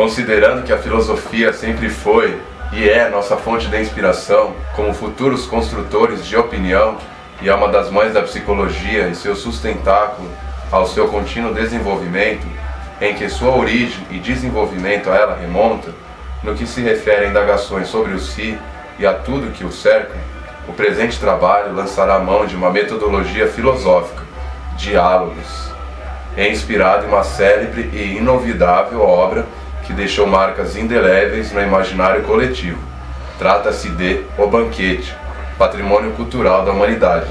Considerando que a filosofia sempre foi e é nossa fonte de inspiração, como futuros construtores de opinião, e é uma das mães da psicologia e seu sustentáculo ao seu contínuo desenvolvimento, em que sua origem e desenvolvimento a ela remonta, no que se refere a indagações sobre o si e a tudo que o cerca, o presente trabalho lançará mão de uma metodologia filosófica, Diálogos, inspirado em uma célebre e inovidável obra que deixou marcas indeléveis no imaginário coletivo. Trata-se de O Banquete, Patrimônio Cultural da Humanidade.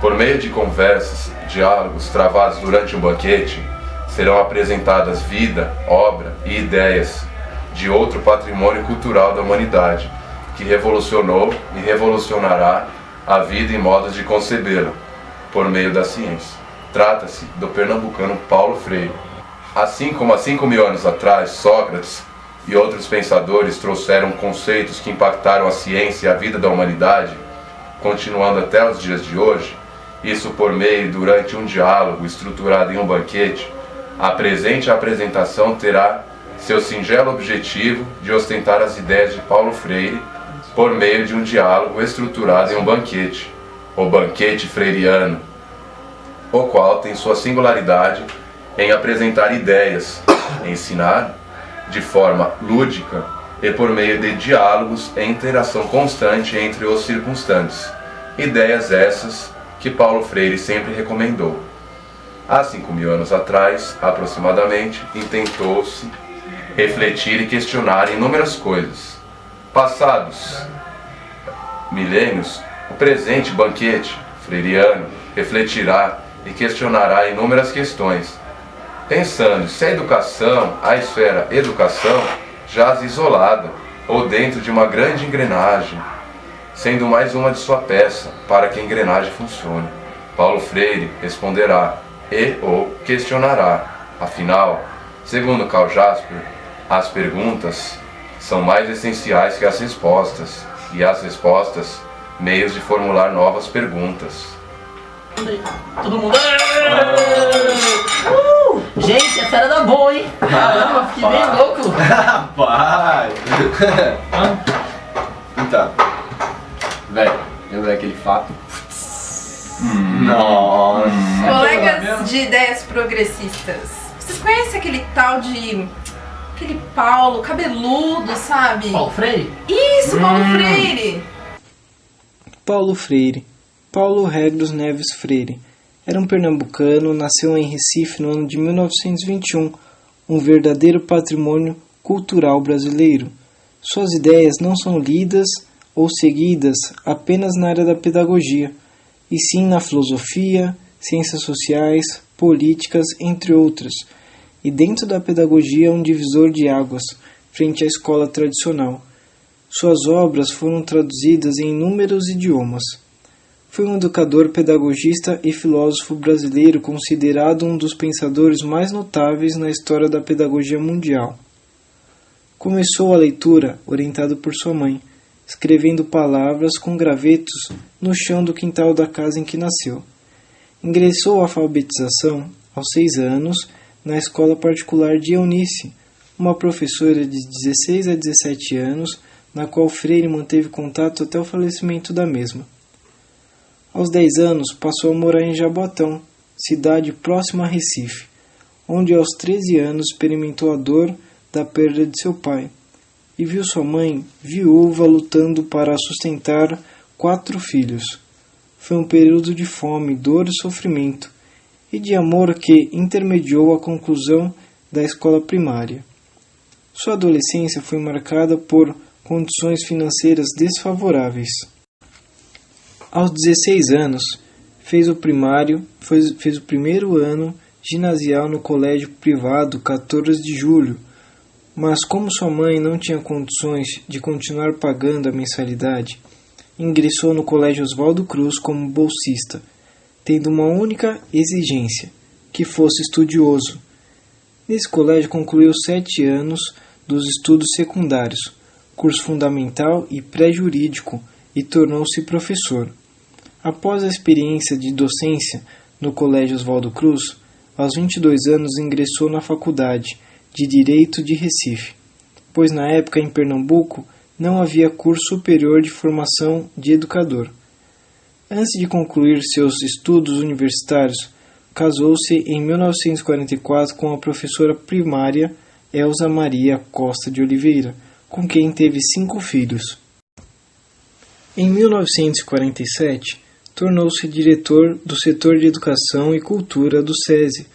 Por meio de conversas, diálogos travados durante um banquete, serão apresentadas vida, obra e ideias de outro patrimônio cultural da humanidade, que revolucionou e revolucionará a vida e modos de concebê-la, por meio da ciência. Trata-se do pernambucano Paulo Freire. Assim como há 5.000 anos atrás, Sócrates e outros pensadores trouxeram conceitos que impactaram a ciência e a vida da humanidade, continuando até os dias de hoje, isso por meio e durante um diálogo estruturado em um banquete, a presente apresentação terá seu singelo objetivo de ostentar as ideias de Paulo Freire por meio de um diálogo estruturado em um banquete, o banquete freiriano, o qual tem sua singularidade em apresentar ideias, ensinar de forma lúdica e por meio de diálogos e interação constante entre os circunstantes. Ideias essas que Paulo Freire sempre recomendou. Há 5.000 anos atrás, aproximadamente, intentou-se refletir e questionar inúmeras coisas. Passados milênios, o presente banquete freiriano refletirá e questionará inúmeras questões, pensando se a educação, a esfera educação, jaz isolada ou dentro de uma grande engrenagem, sendo mais uma de sua peça para que a engrenagem funcione. Paulo Freire responderá e ou questionará. Afinal, segundo Karl Jasper, as perguntas são mais essenciais que as respostas, e as respostas, meios de formular novas perguntas. Todo mundo... Gente, essa era da boa, hein? Caramba, fiquei bem louco. Rapaz! Então, velho, lembra daquele fato? Nossa! Colegas de ideias progressistas, vocês conhecem aquele tal de... aquele Paulo cabeludo, sabe? Paulo Freire? Isso, Paulo Freire! Paulo Freire, Paulo Regros Neves Freire, era um pernambucano, nasceu em Recife no ano de 1921, um verdadeiro patrimônio cultural brasileiro. Suas ideias não são lidas ou seguidas apenas na área da pedagogia, e sim na filosofia, ciências sociais, políticas, entre outras, e dentro da pedagogia é um divisor de águas, frente à escola tradicional. Suas obras foram traduzidas em inúmeros idiomas. Foi um educador, pedagogista e filósofo brasileiro considerado um dos pensadores mais notáveis na história da pedagogia mundial. Começou a leitura orientado por sua mãe, escrevendo palavras com gravetos no chão do quintal da casa em que nasceu. Ingressou à alfabetização aos 6 anos na escola particular de Eunice, uma professora de 16 a 17 anos, na qual Freire manteve contato até o falecimento da mesma. Aos 10 anos passou a morar em Jaboatão, cidade próxima a Recife, onde aos 13 anos experimentou a dor da perda de seu pai, e viu sua mãe, viúva, lutando para sustentar 4 filhos. Foi um período de fome, dor e sofrimento, e de amor que intermediou a conclusão da escola primária. Sua adolescência foi marcada por condições financeiras desfavoráveis. Aos 16 anos, fez o primeiro ano ginasial no colégio privado 14 de Julho, mas como sua mãe não tinha condições de continuar pagando a mensalidade, ingressou no colégio Oswaldo Cruz como bolsista, tendo uma única exigência, que fosse estudioso. Nesse colégio concluiu 7 anos dos estudos secundários, curso fundamental e pré-jurídico, e tornou-se professor. Após a experiência de docência no colégio Oswaldo Cruz, aos 22 anos ingressou na faculdade, de Direito de Recife, pois na época em Pernambuco não havia curso superior de formação de educador. Antes de concluir seus estudos universitários, casou-se em 1944 com a professora primária Elza Maria Costa de Oliveira, com quem teve 5 filhos. Em 1947, tornou-se diretor do setor de Educação e Cultura do SESI,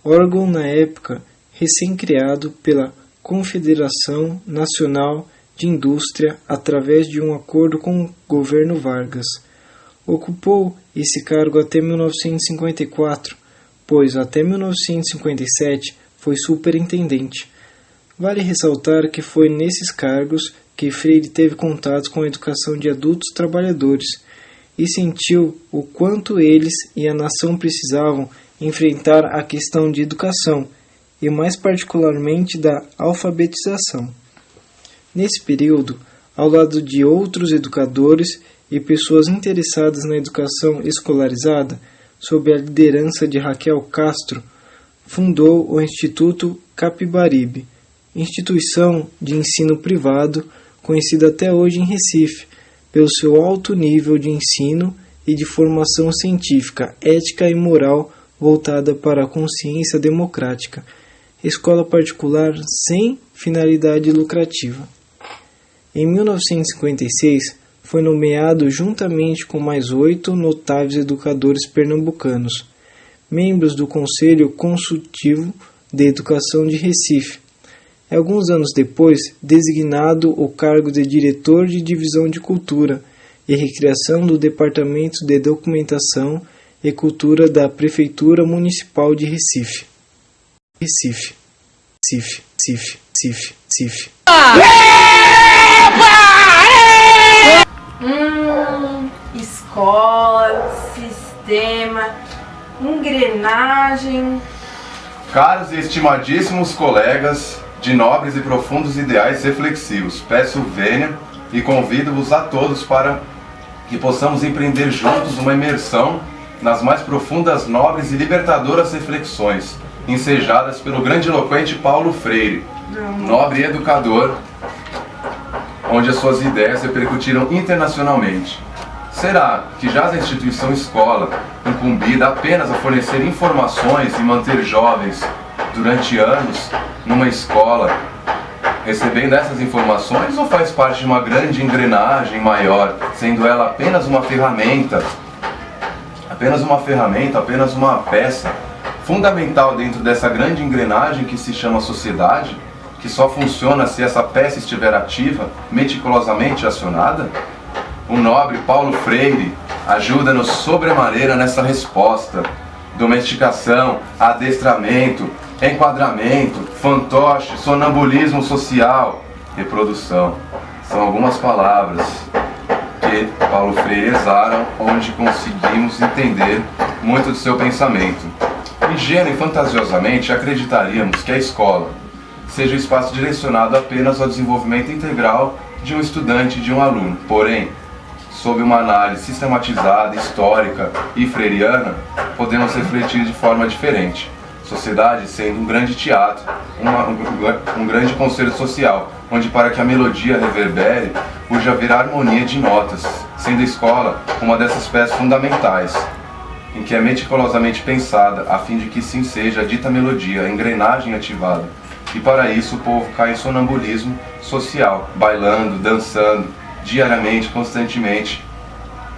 órgão na época recém-criado pela Confederação Nacional de Indústria através de um acordo com o governo Vargas. Ocupou esse cargo até 1954, pois até 1957 foi superintendente. Vale ressaltar que foi nesses cargos que Freire teve contato com a educação de adultos trabalhadores e sentiu o quanto eles e a nação precisavam enfrentar a questão de educação e mais particularmente da alfabetização. Nesse período, ao lado de outros educadores e pessoas interessadas na educação escolarizada, sob a liderança de Raquel Castro, fundou o Instituto Capibaribe, instituição de ensino privado conhecida até hoje em Recife, pelo seu alto nível de ensino e de formação científica, ética e moral voltada para a consciência democrática, escola particular sem finalidade lucrativa. Em 1956, foi nomeado juntamente com mais 8 notáveis educadores pernambucanos, membros do Conselho Consultivo de Educação de Recife. Alguns anos depois, designado o cargo de diretor de Divisão de Cultura e Recreação do Departamento de Documentação e Cultura da Prefeitura Municipal de Recife. Recife. Escola, sistema, engrenagem. Caros e estimadíssimos colegas de nobres e profundos ideais reflexivos, peço vênia e convido-vos a todos para que possamos empreender juntos uma imersão nas mais profundas, nobres e libertadoras reflexões, ensejadas pelo grandiloquente Paulo Freire, nobre educador, onde as suas ideias repercutiram internacionalmente. Será que jaz a instituição escola, incumbida apenas a fornecer informações e manter jovens durante anos numa escola, recebendo essas informações, ou faz parte de uma grande engrenagem maior, sendo ela apenas uma ferramenta, apenas uma peça fundamental dentro dessa grande engrenagem que se chama sociedade, que só funciona se essa peça estiver ativa, meticulosamente acionada? O nobre Paulo Freire ajuda-nos sobremaneira nessa resposta. Domesticação, adestramento, enquadramento, fantoche, sonambulismo social, reprodução. São algumas palavras que Paulo Freire exalam, onde conseguimos entender muito do seu pensamento. Ingênuo e fantasiosamente acreditaríamos que a escola seja um espaço direcionado apenas ao desenvolvimento integral de um estudante e de um aluno. Porém, sob uma análise sistematizada, histórica e freiriana, podemos refletir de forma diferente. Sociedade sendo um grande teatro, um grande concerto social, onde para que a melodia reverbere, urge haver harmonia de notas, sendo a escola uma dessas peças fundamentais, em que é meticulosamente pensada, a fim de que sim seja a dita melodia, a engrenagem ativada. E para isso o povo cai em sonambulismo social, bailando, dançando, diariamente, constantemente,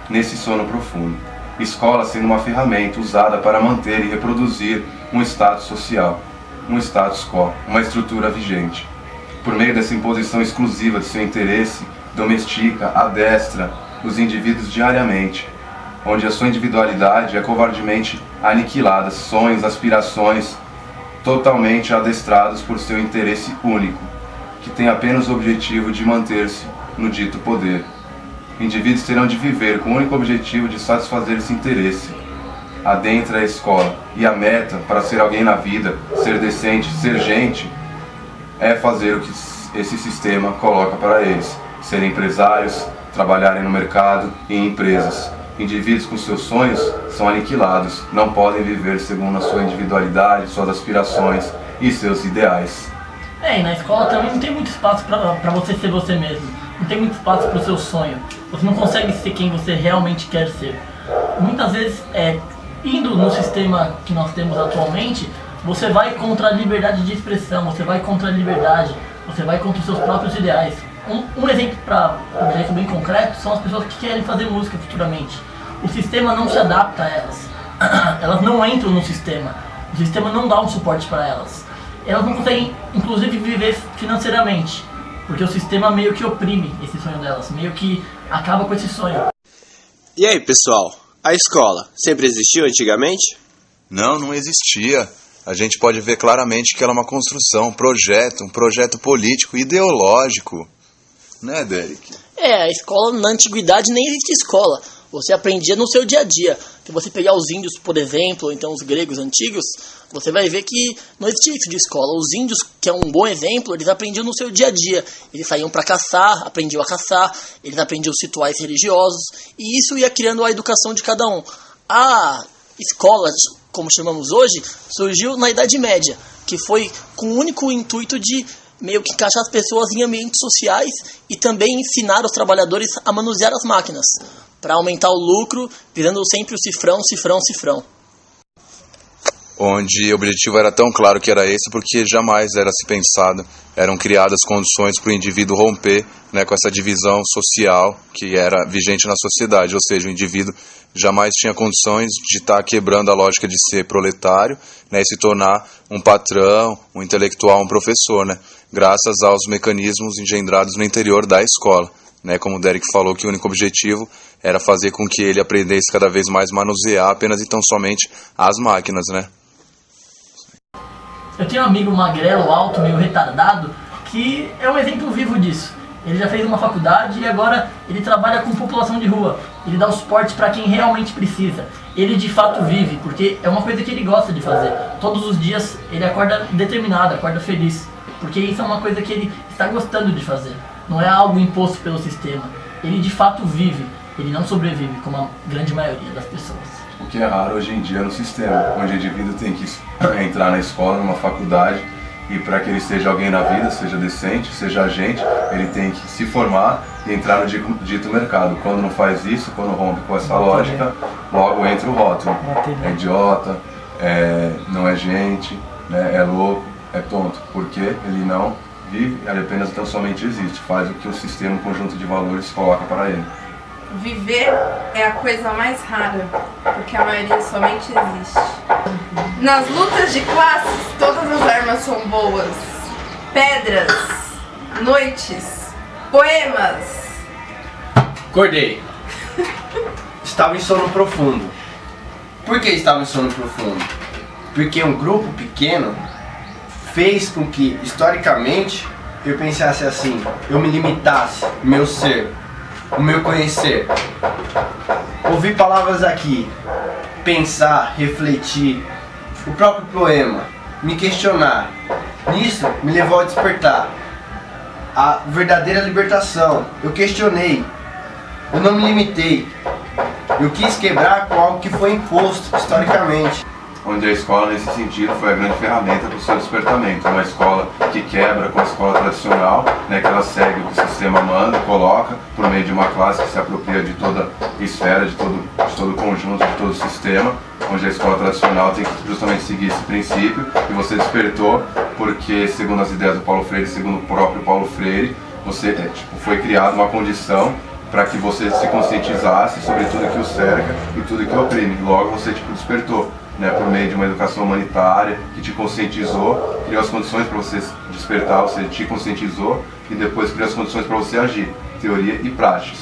nesse sono profundo. Escola sendo uma ferramenta usada para manter e reproduzir um status social, um status quo, uma estrutura vigente. Por meio dessa imposição exclusiva de seu interesse, domestica, adestra os indivíduos diariamente, onde a sua individualidade é covardemente aniquilada, sonhos, aspirações, totalmente adestrados por seu interesse único, que tem apenas o objetivo de manter-se no dito poder. Indivíduos terão de viver com o único objetivo de satisfazer esse interesse. Adentra a escola, e a meta para ser alguém na vida, ser decente, ser gente, é fazer o que esse sistema coloca para eles. Serem empresários, trabalharem no mercado e em empresas. Indivíduos com seus sonhos são aniquilados, não podem viver segundo a sua individualidade, suas aspirações e seus ideais. E na escola também não tem muito espaço pra você ser você mesmo. Não tem muito espaço pro seu sonho. Você não consegue ser quem você realmente quer ser. Muitas vezes, indo no sistema que nós temos atualmente, você vai contra a liberdade de expressão, você vai contra a liberdade, você vai contra os seus próprios ideais. Um exemplo um exemplo bem concreto são as pessoas que querem fazer música futuramente. O sistema não se adapta a elas. Elas não entram no sistema. O sistema não dá um suporte para elas. Elas não conseguem, inclusive, viver financeiramente, porque o sistema meio que oprime esse sonho delas, meio que acaba com esse sonho. E aí, pessoal? A escola sempre existiu antigamente? Não existia. A gente pode ver claramente que ela é uma construção, um projeto político, ideológico. Né, Derek? A escola na antiguidade nem existia escola. Você aprendia no seu dia a dia. Se você pegar os índios, por exemplo, ou então os gregos antigos, você vai ver que não existia isso de escola. Os índios, que é um bom exemplo, eles aprendiam no seu dia a dia. Eles saíam para caçar, aprendiam a caçar, eles aprendiam os rituais religiosos, e isso ia criando a educação de cada um. A escola, como chamamos hoje, surgiu na Idade Média, que foi com o único intuito de meio que encaixar as pessoas em ambientes sociais e também ensinar os trabalhadores a manusear as máquinas, para aumentar o lucro, visando sempre o cifrão. Onde o objetivo era tão claro que era esse, porque jamais era se pensado, eram criadas condições para o indivíduo romper, né, com essa divisão social que era vigente na sociedade, ou seja, o indivíduo jamais tinha condições de estar quebrando a lógica de ser proletário, né, e se tornar um patrão, um intelectual, um professor, né, graças aos mecanismos engendrados no interior da escola. Né, como o Derek falou, que o único objetivo era fazer com que ele aprendesse cada vez mais manusear apenas e tão somente as máquinas, né? Eu tenho um amigo magrelo, alto, meio retardado, que é um exemplo vivo disso. Ele já fez uma faculdade e agora ele trabalha com população de rua. Ele dá o suporte para quem realmente precisa. Ele de fato vive, porque é uma coisa que ele gosta de fazer. Todos os dias ele acorda determinado, acorda feliz, porque isso é uma coisa que ele está gostando de fazer. Não é algo imposto pelo sistema. Ele de fato vive, ele não sobrevive, como a grande maioria das pessoas. O que é raro hoje em dia no sistema, onde o indivíduo tem que entrar na escola, numa faculdade, e para que ele seja alguém na vida, seja decente, seja agente, ele tem que se formar e entrar no dito mercado. Quando não faz isso, quando rompe com essa lógica, logo entra o rótulo. É idiota, não é gente, né, é louco, é tonto, porque ele não vive, ele apenas tão somente existe, faz o que o sistema, o conjunto de valores coloca para ele. Viver é a coisa mais rara, porque a maioria somente existe. Nas lutas de classes, todas as armas são boas. Pedras, noites, poemas. Acordei. Estava em sono profundo. Por que estava em sono profundo? Porque um grupo pequeno fez com que, historicamente, eu pensasse assim, eu me limitasse, meu ser, o meu conhecer. Ouvir palavras aqui, pensar, refletir, o próprio poema, me questionar. Nisso me levou a despertar a verdadeira libertação. Eu questionei, eu não me limitei, eu quis quebrar com algo que foi imposto historicamente. Onde a escola, nesse sentido, foi a grande ferramenta para o seu despertamento. Uma escola que quebra com a escola tradicional, né, que ela segue o que o sistema manda, coloca, por meio de uma classe que se apropria de toda a esfera, de todo o conjunto, de todo o sistema, onde a escola tradicional tem que justamente seguir esse princípio, e você despertou porque, segundo as ideias do Paulo Freire, segundo o próprio Paulo Freire, foi criada uma condição para que você se conscientizasse sobre tudo que o cerca e tudo que o oprime. Logo você despertou, né, por meio de uma educação humanitária que te conscientizou, criou as condições para você despertar, você te conscientizou e depois criou as condições para você agir, teoria e práticas.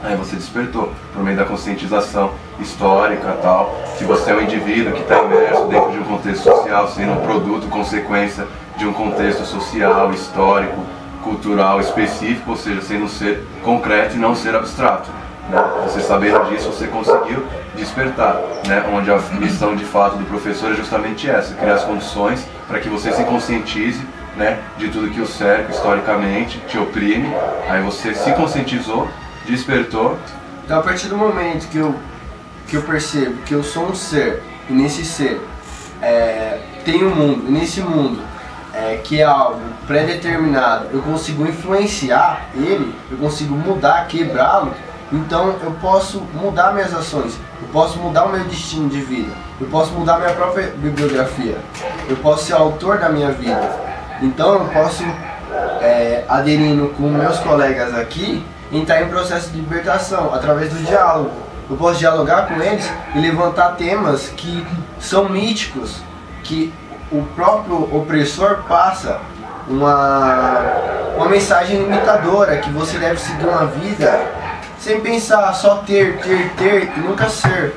Aí você despertou por meio da conscientização histórica, tal, que você é um indivíduo que está imerso dentro de um contexto social, sendo um produto, consequência de um contexto social, histórico, cultural específico, ou seja, sendo um ser concreto e não um ser abstrato. Né? Você sabendo disso, você conseguiu despertar, né? Onde a missão de fato do professor é justamente essa, criar as condições para que você se conscientize, né, de tudo que o cerca historicamente, te oprime. Aí você se conscientizou, despertou. Então, a partir do momento que eu percebo que eu sou um ser, e nesse ser tem um mundo, e nesse mundo que é algo pré-determinado, eu consigo influenciar ele, eu consigo mudar, quebrá-lo, então eu posso mudar minhas ações, eu posso mudar o meu destino de vida, eu posso mudar minha própria bibliografia, eu posso ser autor da minha vida. Então eu posso, aderindo com meus colegas aqui, entrar em processo de libertação através do diálogo. Eu posso dialogar com eles e levantar temas que são míticos, que o próprio opressor passa uma mensagem limitadora, que você deve seguir uma vida sem pensar, só ter e nunca ser.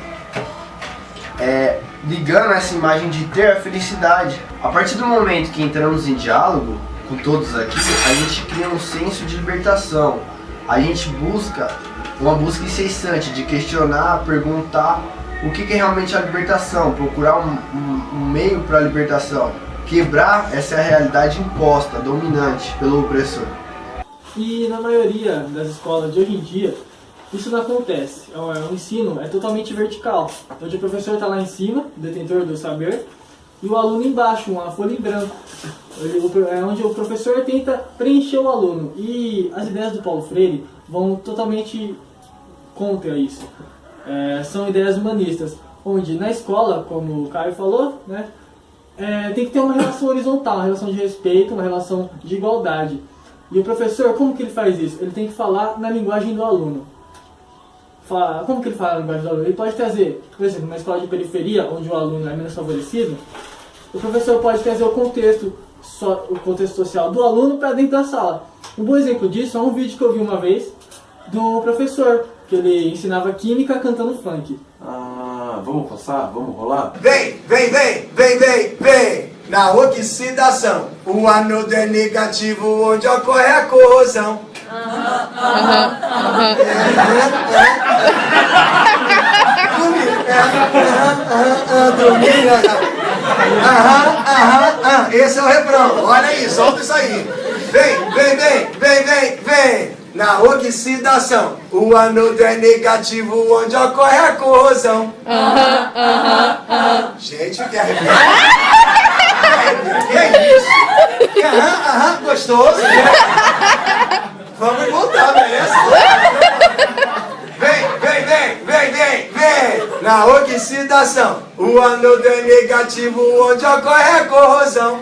Ligando essa imagem de ter a felicidade. A partir do momento que entramos em diálogo com todos aqui, a gente cria um senso de libertação. A gente busca uma busca incessante de questionar, perguntar o que é realmente a libertação, procurar um meio para a libertação, quebrar essa realidade imposta, dominante pelo opressor. E na maioria das escolas de hoje em dia, isso não acontece. O ensino é totalmente vertical, onde o professor está lá em cima, detentor do saber, e o aluno embaixo, uma folha em branco, onde o professor tenta preencher o aluno. E as ideias do Paulo Freire vão totalmente contra isso. São ideias humanistas, onde na escola, como o Caio falou, né, tem que ter uma relação horizontal, uma relação de respeito, uma relação de igualdade. E o professor, como que ele faz isso? Ele tem que falar na linguagem do aluno. Como que ele fala na linguagem do aluno? Ele pode trazer, por exemplo, uma escola de periferia, onde o aluno é menos favorecido, o professor pode trazer o contexto social do aluno para dentro da sala. Um bom exemplo disso é um vídeo que eu vi uma vez do professor, que ele ensinava química cantando funk. Vamos passar? Vamos rolar? Vem! Na oxidação, o anodo é negativo onde ocorre a corrosão. Esse é o refrão, olha aí, solta isso aí. Vem. Na oxidação, o anodo é negativo onde ocorre a corrosão. Gente, que arrepio. Que é isso? Gostoso, né? Vamos voltar, beleza? Vem! Na oxidação, o anodo é negativo onde ocorre a corrosão.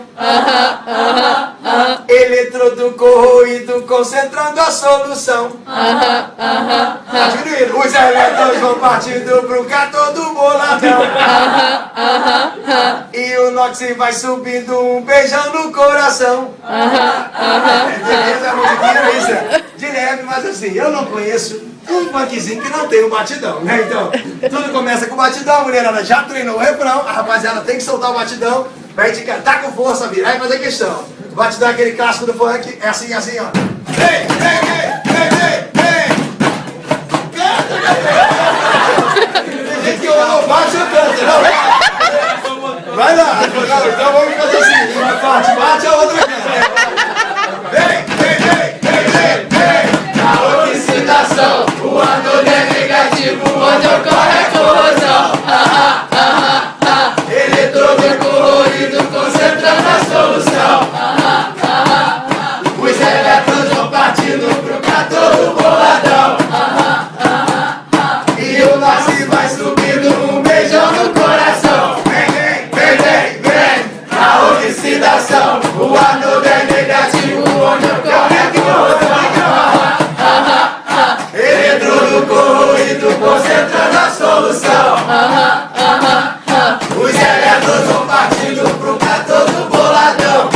Eletrodo corroído concentrando a solução. Tá diminuindo. Os elétrons vão partindo pro cátodo boladão. E o Nox vai subindo, um beijão no coração. Beleza, musiquinha, isso é de leve, mas assim, eu não conheço um punkzinho que não tem um batidão, né? Então, tudo começa com batidão, a mulherada já treinou o refrão, a rapaziada tem que soltar o batidão, pra gente cantar com força, virar e fazer questão. O batidão é aquele clássico do funk, é assim, ó. Vem! Tem gente que ou bate ou canta, não? Vai lá, então vamos fazer assim, uma parte bate, a outra canta. Vem! Na oxidação, o anodo é negativo onde ocorre a corrosão. Eletrodo corroído concentrando a solução. Os elétrons vão partindo pro cátodo boladão. E o Nox vai subindo, um beijão no coração. Vem. Na oxidação, o anodo é negativo onde ocorre a corrosão. Eletrodo corroído concentrando a solução. Os elétrons vão partindo pro cátodo boladão.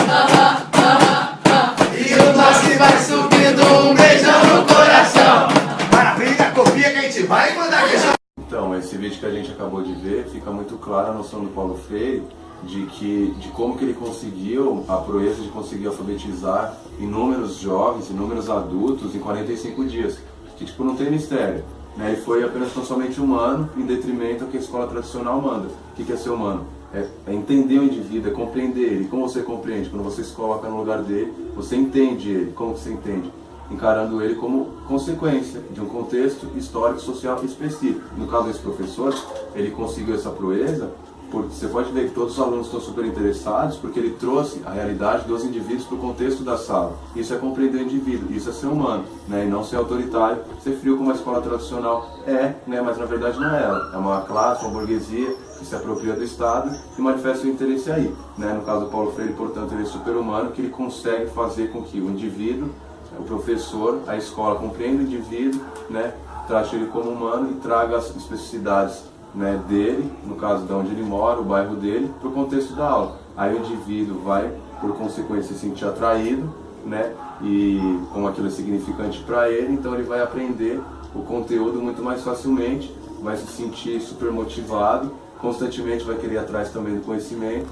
E o Nox vai subindo, um beijão no coração. Maravilha, copia que a gente vai mandar questão. Então, esse vídeo que a gente acabou de ver, fica muito clara a noção do Paulo Freire de como que ele conseguiu a proeza de conseguir alfabetizar inúmeros jovens, inúmeros adultos em 45 dias. Que tipo, não tem mistério, né? Ele foi apenas tão somente humano em detrimento ao que a escola tradicional manda. O que é ser humano? É entender o indivíduo, é compreender ele. Como você compreende? Quando você se coloca no lugar dele, você entende ele. Como você entende? Encarando ele como consequência de um contexto histórico, social específico. No caso desse professor, ele conseguiu essa proeza porque você pode ver que todos os alunos estão super interessados porque ele trouxe a realidade dos indivíduos para o contexto da sala. Isso é compreender o indivíduo, isso é ser humano, né? E não ser autoritário, ser frio como a escola tradicional né? Mas na verdade não é ela. É uma classe, uma burguesia que se apropria do Estado e manifesta o interesse aí, né? No caso do Paulo Freire, portanto, ele é super-humano, que ele consegue fazer com que o indivíduo, o professor, a escola compreenda o indivíduo, né? Trate ele como humano e traga as especificidades, né, dele, no caso de onde ele mora, o bairro dele, para o contexto da aula. Aí o indivíduo vai, por consequência, se sentir atraído, né, e como aquilo é significante para ele, então ele vai aprender o conteúdo muito mais facilmente, vai se sentir super motivado, constantemente vai querer ir atrás também do conhecimento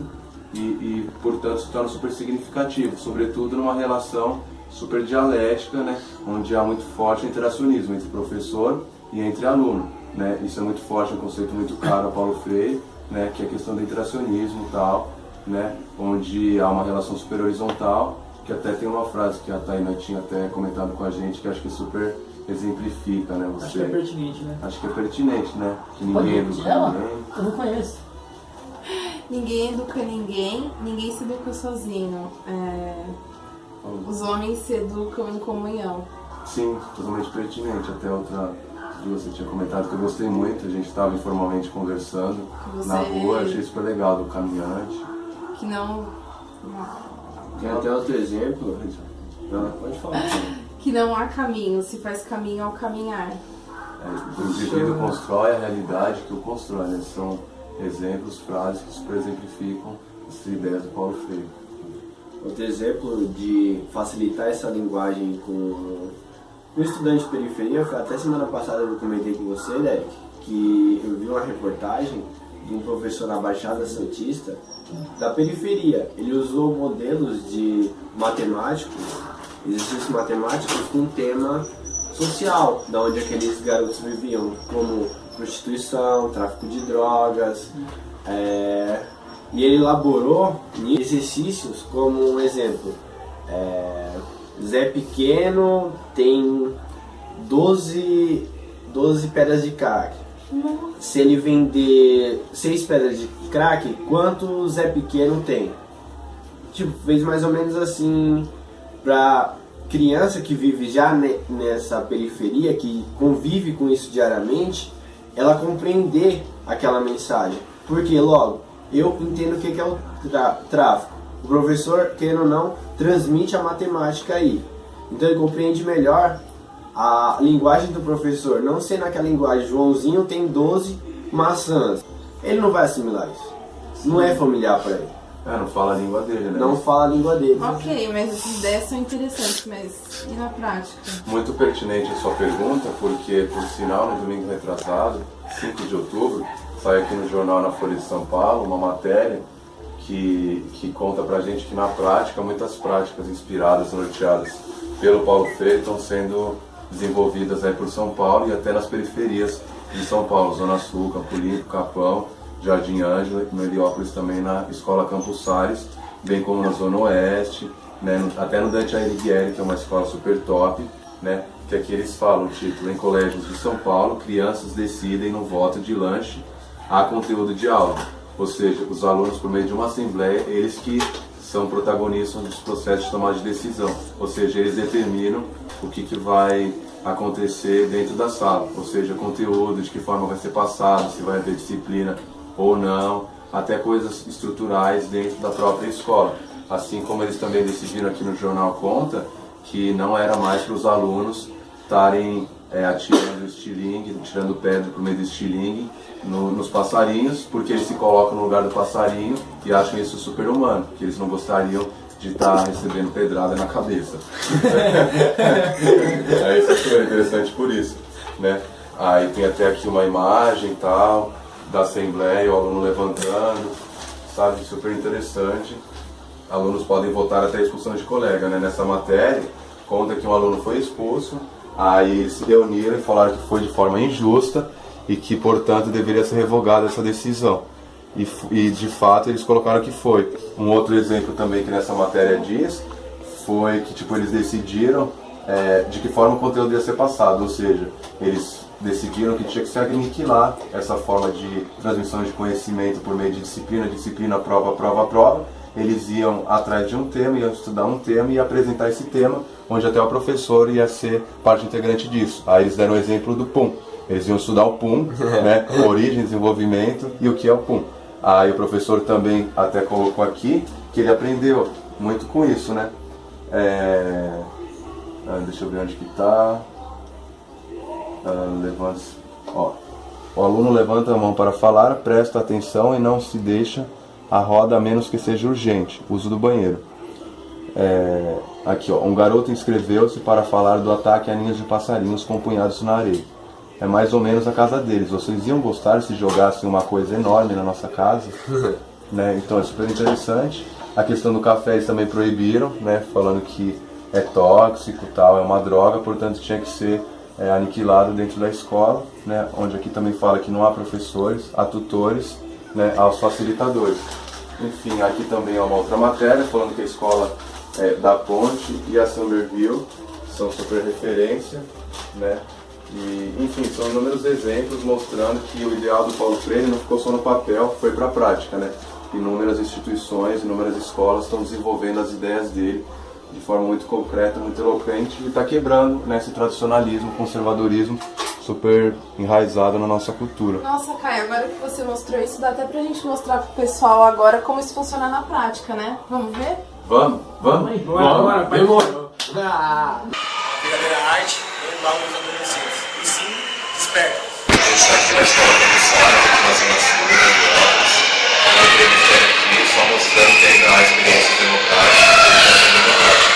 e portanto, se torna super significativo, sobretudo numa relação super dialética, né, onde há muito forte interacionismo entre professor e entre aluno. Né? Isso é muito forte, um conceito muito caro a Paulo Freire, né? Que é a questão do interacionismo e tal, né? Onde há uma relação super horizontal, que até tem uma frase que a Tainá tinha até comentado com a gente, que acho que super exemplifica, né? Acho que é pertinente, né? Acho que é pertinente, né? Que Pode ninguém repetir educa ela? ninguém. Eu não conheço. Ninguém educa ninguém, ninguém se educa sozinho. Os homens se educam em comunhão. Sim, totalmente pertinente. Até outra que você tinha comentado que eu gostei muito, a gente estava informalmente conversando na rua, achei super legal, do caminhante. Que não... Tem até outro exemplo. Pode falar. Que não há caminho, se faz caminho ao caminhar. O indivíduo constrói a realidade que o constrói, né? São exemplos, frases que super exemplificam as ideias do Paulo Freire. Outro exemplo de facilitar essa linguagem com o estudante de periferia, foi até semana passada eu comentei com você, Derek, que eu vi uma reportagem de um professor na Baixada Santista da periferia. Ele usou modelos de matemáticos, exercícios matemáticos com um tema social, da onde aqueles garotos viviam, como prostituição, tráfico de drogas, e ele elaborou exercícios como um exemplo. Zé Pequeno tem 12 pedras de crack. Se ele vender 6 pedras de crack, quanto Zé Pequeno tem? Tipo, fez mais ou menos assim pra criança que vive já nessa periferia, que convive com isso diariamente, ela compreender aquela mensagem. Porque logo, eu entendo o que é o tráfico. O professor, querendo ou não, transmite a matemática aí. Então ele compreende melhor a linguagem do professor, não sendo aquela linguagem, Joãozinho tem 12 maçãs. Ele não vai assimilar isso. Não é familiar para ele. Não fala a língua dele, né? Não fala a língua dele. Ok, mas essas ideias são interessantes, mas e na prática? Muito pertinente a sua pergunta, porque, por sinal, no domingo retrasado, 5 de outubro, saiu aqui no jornal na Folha de São Paulo uma matéria que conta pra gente que na prática, muitas práticas inspiradas, norteadas pelo Paulo Freire estão sendo desenvolvidas aí por São Paulo e até nas periferias de São Paulo, Zona Sul, Campo Limpo, Capão, Jardim Ângela, no Heliópolis também na Escola Campos Salles, bem como na Zona Oeste, né, até no Dante Alighieri, que é uma escola super top, né, que aqui eles falam o título: em colégios de São Paulo, crianças decidem no voto de lanche a conteúdo de aula. Ou seja, os alunos, por meio de uma assembleia, eles que são protagonistas dos processos de tomada de decisão. Ou seja, eles determinam o que vai acontecer dentro da sala. Ou seja, conteúdo, de que forma vai ser passado, se vai haver disciplina ou não, até coisas estruturais dentro da própria escola. Assim como eles também decidiram, aqui no jornal conta, que não era mais para os alunos estarem atirando estilingue, tirando pedra por meio do estilingue nos passarinhos, porque eles se colocam no lugar do passarinho e acham isso super humano, que eles não gostariam de estar recebendo pedrada na cabeça. Isso foi interessante por isso, né? Aí tem até aqui uma imagem e tal, da assembleia, o aluno levantando, sabe? Super interessante. Alunos podem votar até a expulsão de colega, né? Nessa matéria, conta que um aluno foi expulso, aí eles se reuniram e falaram que foi de forma injusta e que, portanto, deveria ser revogada essa decisão. E de fato eles colocaram que foi. Um outro exemplo também que nessa matéria diz foi que eles decidiram de que forma o conteúdo ia ser passado, ou seja, eles decidiram que tinha que se aniquilar essa forma de transmissão de conhecimento por meio de disciplina, prova. Eles iam atrás de um tema, iam estudar um tema e apresentar esse tema, onde até o professor ia ser parte integrante disso. Aí eles deram o exemplo do PUM. Eles iam estudar o PUM, né, origem, desenvolvimento e o que é o PUM. Aí o professor também até colocou aqui que ele aprendeu muito com isso, né? Deixa eu ver onde que tá. O aluno levanta a mão para falar, presta atenção e não se deixa a roda a menos que seja urgente. Uso do banheiro. Aqui, ó. Um garoto inscreveu-se para falar do ataque a ninhos de passarinhos com punhados na areia. É mais ou menos a casa deles. Vocês iam gostar se jogassem uma coisa enorme na nossa casa? Né? Então é super interessante. A questão do café eles também proibiram, né? Falando que é tóxico, tal, é uma droga, portanto tinha que ser aniquilado dentro da escola, né? Onde aqui também fala que não há professores, há tutores, né? Há os facilitadores. Enfim, aqui também é uma outra matéria falando que a escola da Ponte e a Somerville são super referência, né? E, enfim, são inúmeros exemplos mostrando que o ideal do Paulo Freire não ficou só no papel, foi para a prática, né? Inúmeras instituições, inúmeras escolas estão desenvolvendo as ideias dele de forma muito concreta, muito eloquente e está quebrando, né, esse tradicionalismo, conservadorismo super enraizado na nossa cultura. Nossa, Caio, agora que você mostrou isso, dá até pra gente mostrar pro pessoal agora como isso funciona na prática, né? Vamos ver? Vamos? Bora, demorou. Verdadeira arte não envolve os adolescentes, e sim desperta. Esse aqui na escola comissária, nas zonas sul, aqui, só mostrando que ainda há experiências democráticas e educação democrática.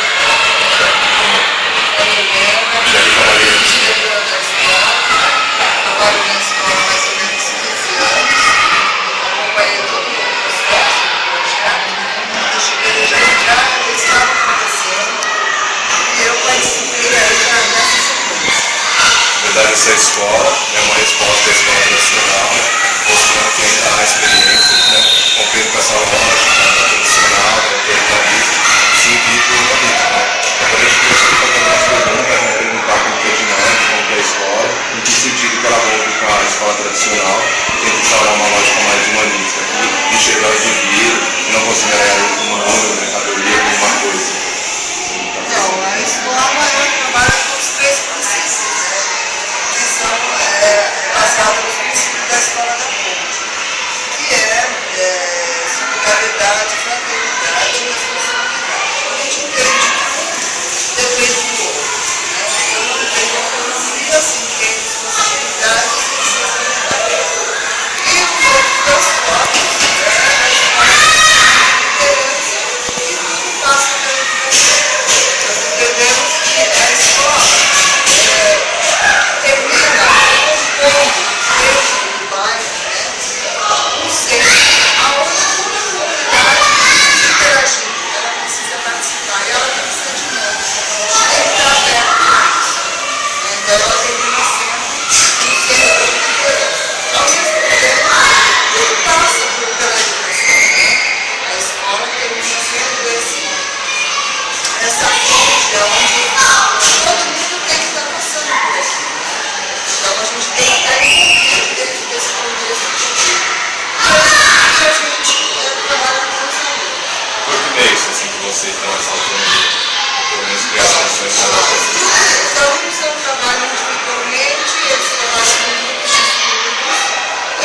Já que trabalhei nisso. Trabalho na escola há mais ou menos 15 anos, acompanhei todo o processo do projeto. Eu cheguei já estava acontecendo e eu participei aí já nessa sequência. Na verdade, essa escola é uma resposta à escola tradicional, mostrando que ainda há experiências, né? Rompendo com essa lógica tradicional, autoritarismo, se implica no humanismo, né? Quando a gente começou a fazer uma pergunta, perguntar como que é dinâmico, como que é a escola, em que sentido que ela rompe com a escola tradicional e tenta instaurar uma lógica mais humanista, que enxergar o indivíduo e não considerar ele como um número, mercadoria, como uma coisa. Não, a escola ela trabalha com os 3 princípios, né? Que são baseados nos princípios da escola da Ponte, que solidariedade, fraternidade e responsabilidade. A gente entende que depende do outro, né? Eu não tenho autonomia, assim, tem responsabilidade e responsabilidade. E os outros 2 focos, a escola interessa e tudo passa pela educação. Nós entendemos que a escola termina com o desde o bairro, né? Um centro aonde toda a comunidade precisa interagir, ela precisa participar e ela tem que ser dinâmica. A gente tem que estar aberto a isso. Então ela termina sendo um centro de interesse. Ao mesmo tempo, tudo passa pela educação, né? A escola termina sendo essa fonte onde todo mundo tem que estar passando por aquilo. Então a gente tem que estar envolvido dentro desse contexto. E a gente trabalha com os alunos. Por que é isso, assim, que vocês dão essa autonomia? Pelo menos criar soluções para vocês. Os alunos não trabalham individualmente, eles trabalham com grupos de estudos.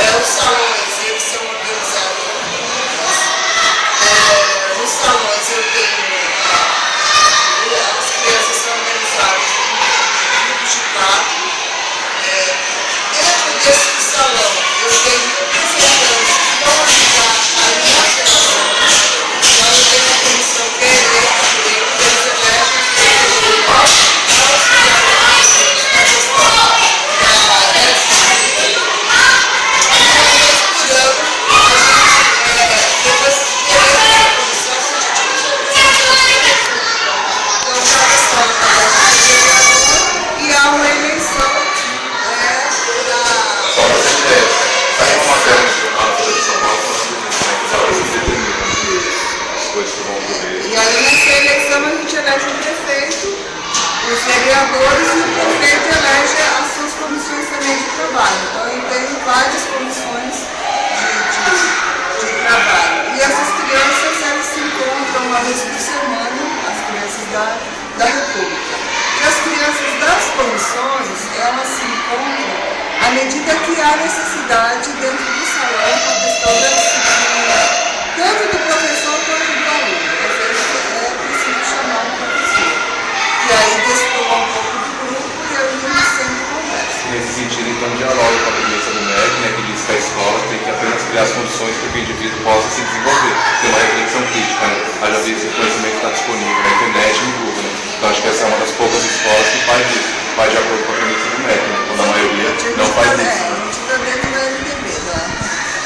Os salões, eles são organizados em grupos. Nos salões eu tenho as crianças são organizadas em grupos de 4. Dentro desse salão eu tenho representantes que vão ajudar a minha geração. Então eu tenho a comissão que é eleita, eles elegem os vereadores e o prefeito elege as suas comissões também de trabalho. Então eu tenho várias comissões de trabalho. E essas crianças, elas se encontram uma vez por semana, as crianças da República. E as crianças das comissões, elas se encontram à medida que há necessidade dentro do salão com a questão da disciplina, tanto do professor quanto do aluno. Às vezes é preciso chamar o professor. E aí destoa um pouco do grupo e a gente sempre conversa. Nesse sentido, então, dialoga com a premissa do MEC, né, que diz que a escola tem que apenas criar as condições para que o indivíduo possa se desenvolver. Tem uma reflexão crítica, né? Haja visto que o conhecimento está disponível na internet e no Google, né? Então acho que essa é uma das poucas escolas que faz isso, faz de acordo com a premissa do MEC, né? Quando a maioria não faz isso. A gente está dentro da LDB, né?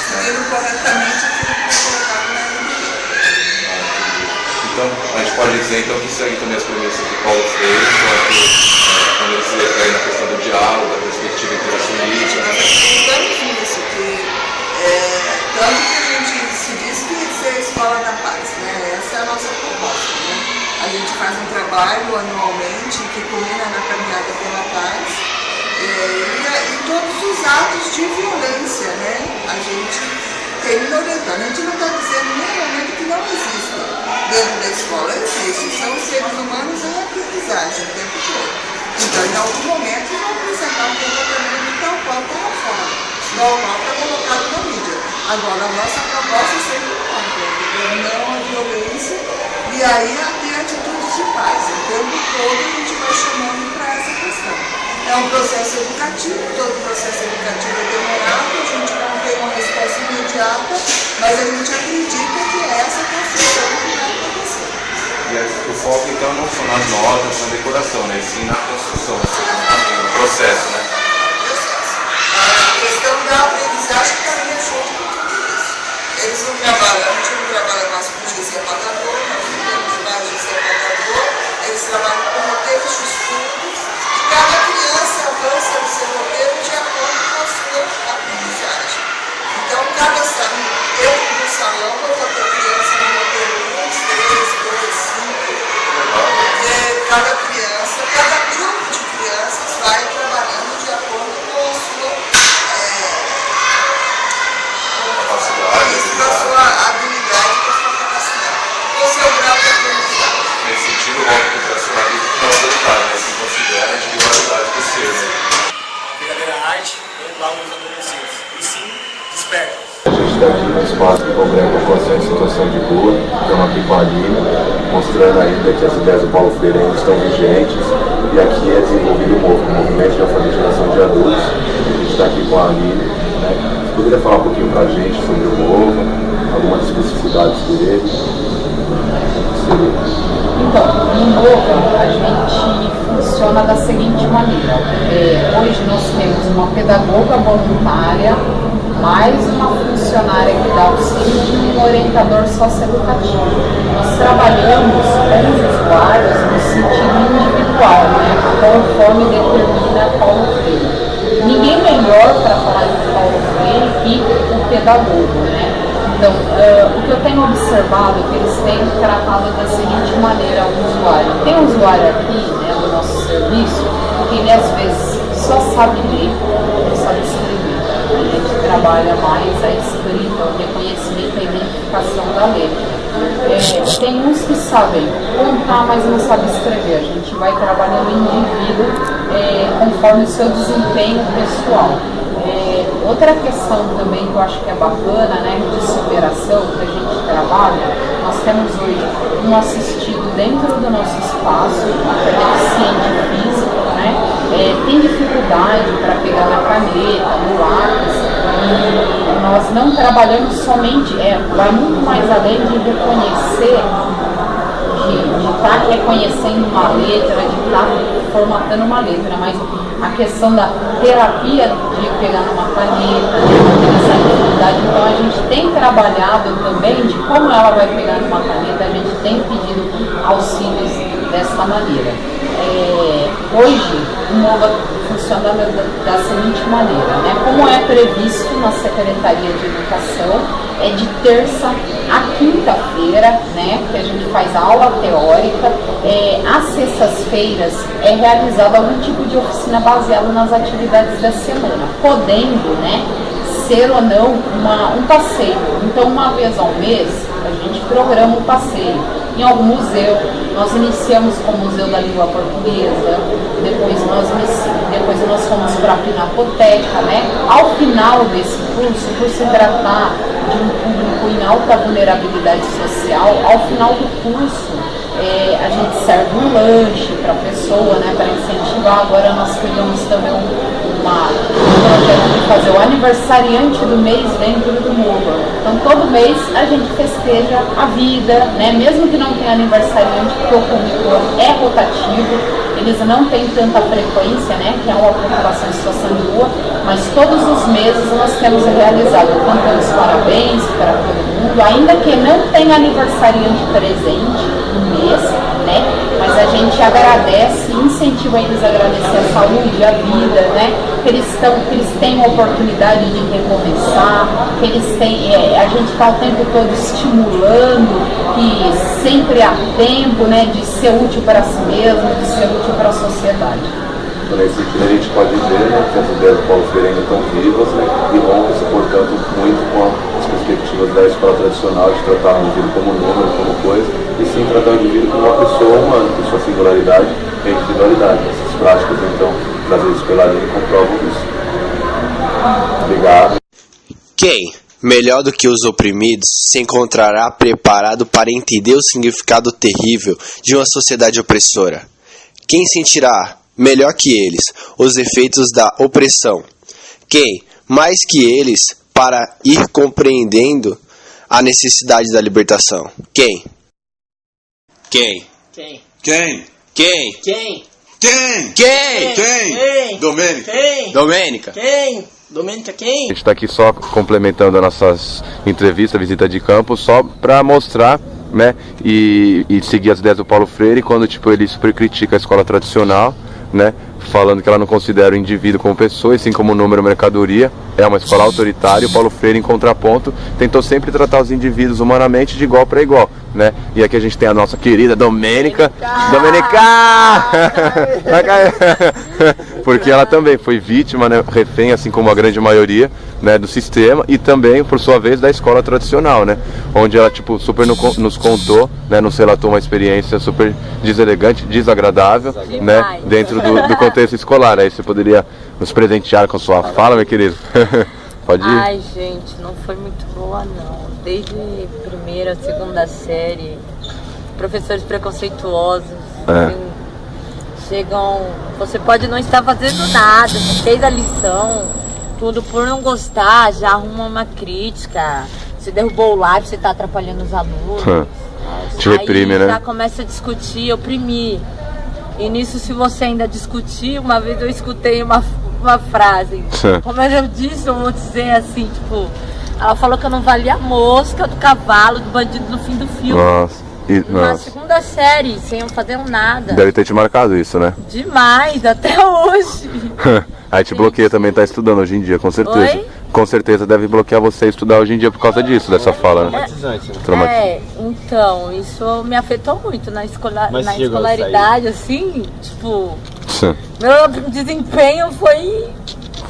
Seguindo corretamente aquilo que foi colocado na LDB. Então, a gente pode dizer então que segue também as premissas do Paulo Freire, quando ele se refere na questão do diálogo, da perspectiva interacionista. Nós acreditamos nisso, que tanto que a gente se diz que ser escola da paz, né? Essa é a nossa proposta, né? A gente faz um trabalho anualmente que culmina na caminhada pela paz e todos os atos de violência, né? A gente termina orientando. A gente não está dizendo nem momento que não existe dentro da escola, existe. São seres humanos em aprendizagem o tempo todo. Então, em algum momento, vão apresentar um comportamento tal qual está lá fora, tal qual está colocado na mídia. Agora, a nossa proposta é sempre não a violência e aí a ter atitudes de paz. O tempo todo a gente vai chamando para essa questão. É um processo educativo, todo processo educativo é demorado, a gente não tem uma resposta imediata, mas a gente acredita que é essa construção que vai acontecer. E o foco então não são nas notas, na decoração, né? E sim na construção, no processo, né? A questão da aprendizagem caminha junto com tudo isso. Eles não trabalham, a gente não trabalha mais com giz e apagador, nós não temos mais giz e apagador, eles trabalham com roteiros de estudos e cada criança avança no seu roteiro de acordo com a sua aprendizagem. Então, eu no salão eu vou ter criança no roteiro 1, 3, 2, 5, porque cada criança, cada grupo de crianças vai trabalhando de acordo com a sua habilidade, com a sua capacidade, com o seu grau de aprendizagem. Nesse sentido, o óbvio que o profissionalismo não é autoritário, né? Se considera a individualidade do ser, né? A verdadeira arte é igual nos adolescentes, e sim, desperta. A gente está aqui no espaço que congrega a população em situação de rua, estamos aqui com a Aline, mostrando ainda que as ideias do Paulo Freire ainda estão vigentes, e aqui é desenvolvido o movimento de alfabetização de adultos. A gente está aqui com a Aline, né? Você poderia falar um pouquinho para a gente sobre o Movo, algumas especificidades dele? Então, no Movo, a gente funciona da seguinte maneira. Hoje nós temos uma pedagoga voluntária, mais uma funcionária que dá auxílio e um orientador socioeducativo. Nós trabalhamos com os usuários no sentido individual, né, conforme determina Paulo Freire. Ninguém melhor para falar de Paulo Freire que o pedagogo, né? Então, o que eu tenho observado é que eles têm tratado da seguinte maneira o usuário. Tem um usuário aqui, né, do nosso serviço, que ele às vezes só sabe ler, não sabe escrever. A gente trabalha mais a escrita, o reconhecimento e a identificação da letra. Tem uns que sabem contar, mas não sabem escrever. A gente vai trabalhando o indivíduo conforme o seu desempenho pessoal. Outra questão também que eu acho que é bacana, né, de superação que a gente trabalha, nós temos hoje um assistido dentro do nosso espaço, que é deficiente físico, né, tem dificuldade para pegar na caneta, no lápis, e nós não trabalhamos somente, vai muito mais além de reconhecer, de estar reconhecendo uma letra, de estar formatando uma letra, mas a questão da terapia de pegar numa caneta, essa dificuldade, então a gente tem trabalhado também de como ela vai pegar numa caneta, a gente tem pedido auxílios dessa maneira. Hoje, o MOVA funciona da seguinte maneira, né? Como é previsto na Secretaria de Educação, é de terça a quinta-feira, né, que a gente faz aula teórica. Às sextas-feiras é realizado algum tipo de oficina baseada nas atividades da semana, podendo, né, ser ou não um passeio. Então, uma vez ao mês, a gente programa um passeio em algum museu. Nós iniciamos com o Museu da Língua Portuguesa, depois nós fomos para a Pinacoteca, né? Ao final desse curso, por se tratar de um público em alta vulnerabilidade social, ao final do curso, a gente serve um lanche para a pessoa, né, para incentivar. Agora nós criamos também um projeto de fazer o aniversariante do mês dentro do MOVA. Então todo mês a gente festeja a vida, né, mesmo que não tenha aniversariante, porque o público é rotativo, eles não têm tanta frequência, né, que é uma população em situação de rua, mas todos os meses nós temos realizado cantando os parabéns para todo mundo, ainda que não tenha aniversariante presente no mês, né, mas a gente agradece, incentiva eles a agradecer a saúde, a vida, né, que eles têm a oportunidade de recomeçar, que eles têm, a gente está o tempo todo estimulando que sempre há tempo, né, de ser útil para si mesmo, de ser útil para a sociedade. Então, nesse sentido, a gente pode ver, né, que as ideias do Paulo Freire ainda estão vivas, né, e rompem-se, portanto, muito com as perspectivas da escola tradicional de tratar o indivíduo como número, como coisa, e sim tratar o indivíduo como uma pessoa humana, com sua singularidade e individualidade. Essas práticas, então, trazidas pela lei, comprovam isso. Obrigado. Quem, melhor do que os oprimidos, se encontrará preparado para entender o significado terrível de uma sociedade opressora? Quem sentirá, melhor que eles, os efeitos da opressão? Quem, mais que eles, para ir compreendendo a necessidade da libertação? Quem? Quem? Quem? Quem? Quem? Quem? Quem? Quem? Quem? Domênica. Quem? Domênica. Quem? Domênica, quem? A gente está aqui só complementando as nossas entrevistas, visita de campo, só para mostrar, né, e seguir as ideias do Paulo Freire, quando tipo, ele super critica a escola tradicional, né, falando que ela não considera o indivíduo como pessoa, e sim como número, mercadoria. É uma escola autoritária. O Paulo Freire, em contraponto, tentou sempre tratar os indivíduos humanamente de igual para igual, né? E aqui a gente tem a nossa querida Domênica. Porque ela também foi vítima, né, refém, assim como a grande maioria, né, do sistema, e também, por sua vez, da escola tradicional, né? Onde ela, tipo, super nos contou, né, nos relatou uma experiência super deselegante, desagradável, né, dentro do contexto escolar. Aí você poderia nos presentear com sua fala, meu querido? Pode ir? Ai, gente, não foi muito boa, não. Desde primeira, segunda série, professores preconceituosos, assim, chegam... Você pode não estar fazendo nada, você fez a lição, tudo por não gostar, já arruma uma crítica, você derrubou o lápis, você está atrapalhando os alunos. Te reprime, né? Já começa a discutir, oprimir. E nisso, se você ainda discutir, uma vez eu escutei uma frase, como eu disse, eu vou dizer assim, tipo, ela falou que eu não valia a mosca do cavalo, do bandido no fim do filme. Na segunda série, sem eu fazer nada. Deve ter te marcado isso, né? Demais, até hoje. Aí te bloqueia também, tá estudando hoje em dia, com certeza. Oi? Com certeza deve bloquear você estudar hoje em dia por causa disso, dessa fala, né? Então, isso me afetou muito na escolaridade, assim, tipo, meu desempenho foi...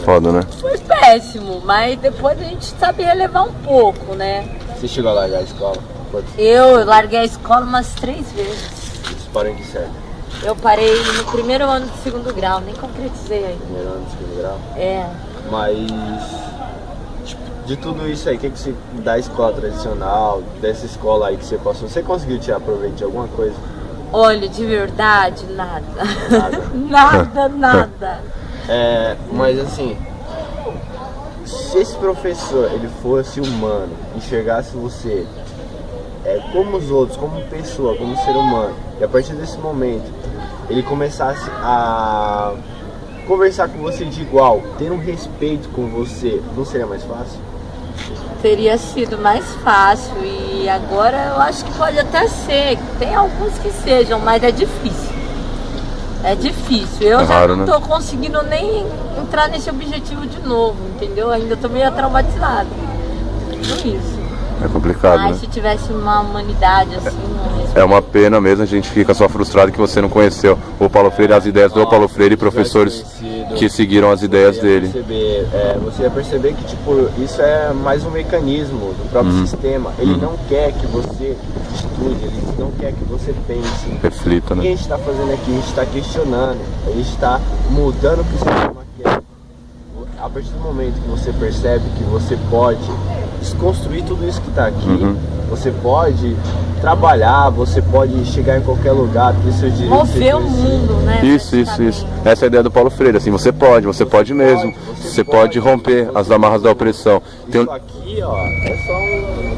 Foda, né? Foi péssimo, mas depois a gente sabe relevar um pouco, né? Você chegou a largar a escola? Eu larguei a escola umas 3 vezes. Você parou em que série? Eu parei no primeiro ano do segundo grau, nem concretizei ainda. Primeiro ano do segundo grau? É. Mas, tipo, de tudo isso aí, o que você, da escola tradicional, dessa escola aí que você passou, você conseguiu tirar proveito de alguma coisa? Olha, de verdade, nada. Nada. Mas assim, se esse professor, ele fosse humano, enxergasse você como os outros, como pessoa, como ser humano, e a partir desse momento ele começasse a conversar com você de igual, ter um respeito com você, não seria mais fácil? Teria sido mais fácil, e agora eu acho que pode até ser, tem alguns que sejam, mas é difícil. É difícil. Eu É já raro, não né? tô conseguindo nem entrar nesse objetivo de novo, entendeu? Ainda tô meio traumatizada. Tudo isso. É complicado, Mas né? se tivesse uma humanidade assim, É uma pena mesmo, a gente fica só frustrado que você não conheceu o Paulo Freire, as ideias do Paulo Freire e professores que seguiram as ideias dele. Você ia perceber que tipo, isso é mais um mecanismo do próprio sistema. Ele não quer que você estude, ele não quer que você pense. Reflita, O que a né? gente está fazendo aqui? A gente está questionando, a gente está mudando o que o sistema quer. A partir do momento que você percebe que você pode desconstruir tudo isso que está aqui, você pode trabalhar, você pode chegar em qualquer lugar, ter seus direitos. mover o mundo, né? Isso. Essa é a ideia do Paulo Freire, assim, você pode mesmo. Você pode romper as amarras da opressão. Tem Isso aqui, ó,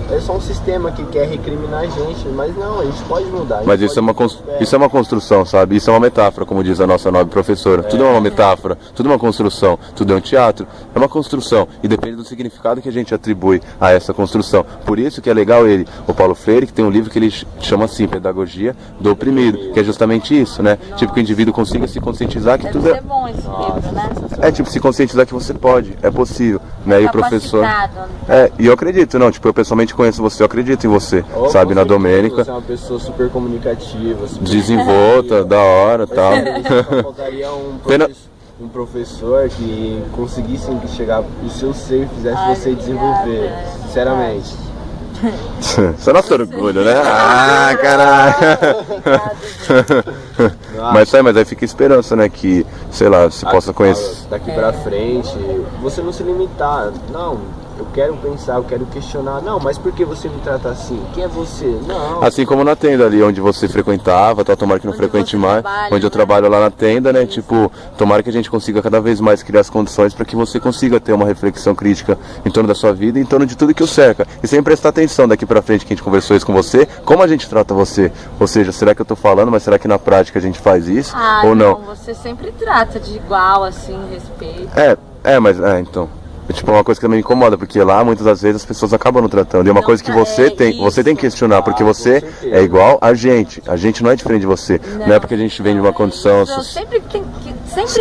é só um sistema que quer recriminar a gente, mas não, a gente pode mudar. Mas isso é uma construção, sabe? Isso é uma metáfora, como diz a nossa nobre professora. Tudo é uma metáfora, tudo é uma construção, tudo é um teatro, é uma construção. E depende do significado que a gente atribui a essa construção. Por isso que é legal o Paulo Freire, que tem um livro que ele chama assim, Pedagogia do Oprimido, que é justamente isso, né? Tipo, que o indivíduo consiga se conscientizar que tudo é... bom esse livro, né? É, tipo, se conscientizar que você pode, é possível, né? E o professor... Capacitado. E eu acredito, não, tipo, eu pessoalmente conheço você, eu acredito em você, sabe, na Domênica. Você é uma pessoa super comunicativa, super Desenvolta, da hora, tal. Só faltaria um professor que conseguisse chegar no seu ser e fizesse você desenvolver, sinceramente. Isso é nosso orgulho, né? Ah, caralho! Mas aí fica a esperança, né? Que, sei lá, se possa conhecer. Daqui pra frente, você não se limitar. Não, eu quero pensar, eu quero questionar. Não, mas por que você me trata assim? Quem é você? Não. Assim como na tenda ali onde você frequentava, tal, tomara que não frequente mais, onde eu trabalho lá na tenda, né? Tipo, tomara que a gente consiga cada vez mais criar as condições para que você consiga ter uma reflexão crítica em torno da sua vida, em torno de tudo que o cerca. E sempre prestar atenção daqui pra frente que a gente conversou isso com você, como a gente trata você. Ou seja, será que eu tô falando, mas será que na prática a gente faz isso? Ou não? Você sempre trata de igual, assim, respeito. Então. É tipo uma coisa que também me incomoda, porque lá muitas das vezes as pessoas acabam não tratando. E é uma coisa que você tem que questionar, porque você é igual a gente não é diferente de você. Não é porque a gente vem de uma condição... Sempre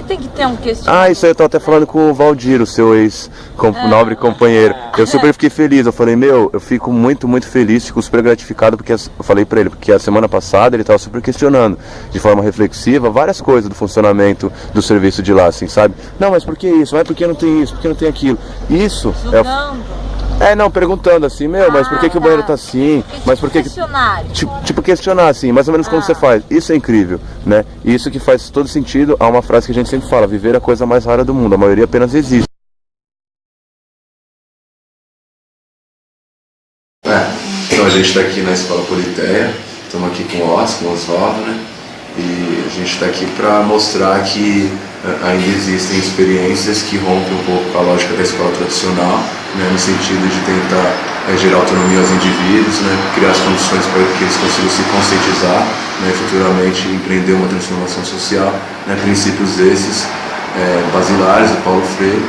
tem que ter um questionamento. Isso aí eu tô até falando com o Valdir, o seu ex-nobre companheiro. Eu super fiquei feliz, eu falei, eu fico muito, muito feliz, fico super gratificado, porque eu falei pra ele, porque a semana passada ele tava super questionando, de forma reflexiva, várias coisas do funcionamento do serviço de lá, assim, sabe? Não, mas por que isso? Mas por que não tem isso? Por que não tem aquilo? Isso perguntando assim, mas por que o banheiro tá assim? Mas por que tipo questionar assim, mais ou menos como você faz. Isso é incrível, né? Isso que faz todo sentido a uma frase que a gente sempre fala: viver é a coisa mais rara do mundo, a maioria apenas existe. Então a gente tá aqui na Escola Politeia, estamos aqui com o Oswaldo, né? E a gente está aqui para mostrar que ainda existem experiências que rompem um pouco com a lógica da escola tradicional, né, no sentido de tentar gerar autonomia aos indivíduos, né, criar as condições para que eles consigam se conscientizar, né, e futuramente empreender uma transformação social, né, princípios esses basilares do Paulo Freire.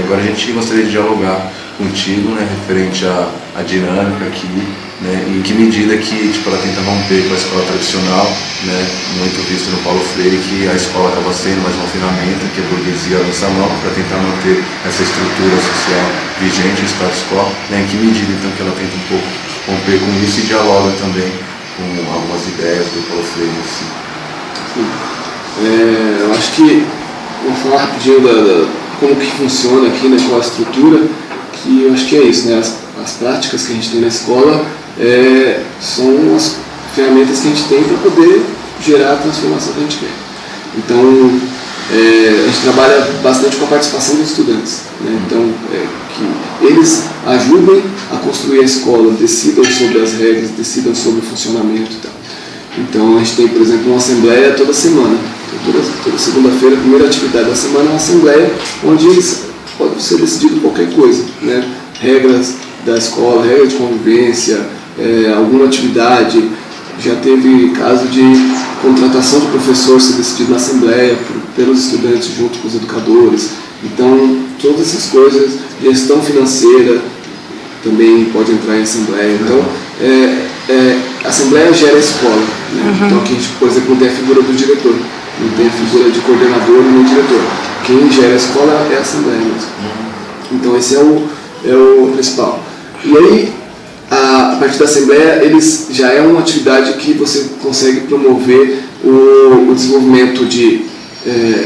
Agora a gente gostaria de dialogar contigo, né, referente à dinâmica aqui, né, e em que medida que ela tenta romper com a escola tradicional, né, muito visto no Paulo Freire, que a escola acaba sendo mais uma ferramenta que a burguesia lança a mão para tentar manter essa estrutura social vigente, o status quo, né, em que medida então que ela tenta um pouco romper com isso e dialoga também com algumas ideias do Paulo Freire. Assim. Eu acho que, vou falar rapidinho como que funciona aqui, né, qual a estrutura, que eu acho que é isso, né, as práticas que a gente tem na escola são as ferramentas que a gente tem para poder gerar a transformação que a gente quer. Então, a gente trabalha bastante com a participação dos estudantes, né? Então, que eles ajudem a construir a escola, decidam sobre as regras, decidam sobre o funcionamento e tal. Então, a gente tem, por exemplo, uma assembleia toda semana. Então, toda segunda-feira, a primeira atividade da semana é uma assembleia onde pode ser decidido qualquer coisa, né? Regras da escola, regras de convivência, alguma atividade. Já teve caso de contratação de professor ser decidido na assembleia pelos estudantes junto com os educadores. Então, todas essas coisas, gestão financeira também pode entrar em assembleia. Então, a assembleia gera a escola, né? Então aqui a gente, por exemplo, tem a figura do diretor. Não tem a figura de coordenador nem diretor. Quem gera a escola é a Assembleia mesmo. Então esse é o principal. E aí, a partir da Assembleia, eles já é uma atividade que você consegue promover o desenvolvimento de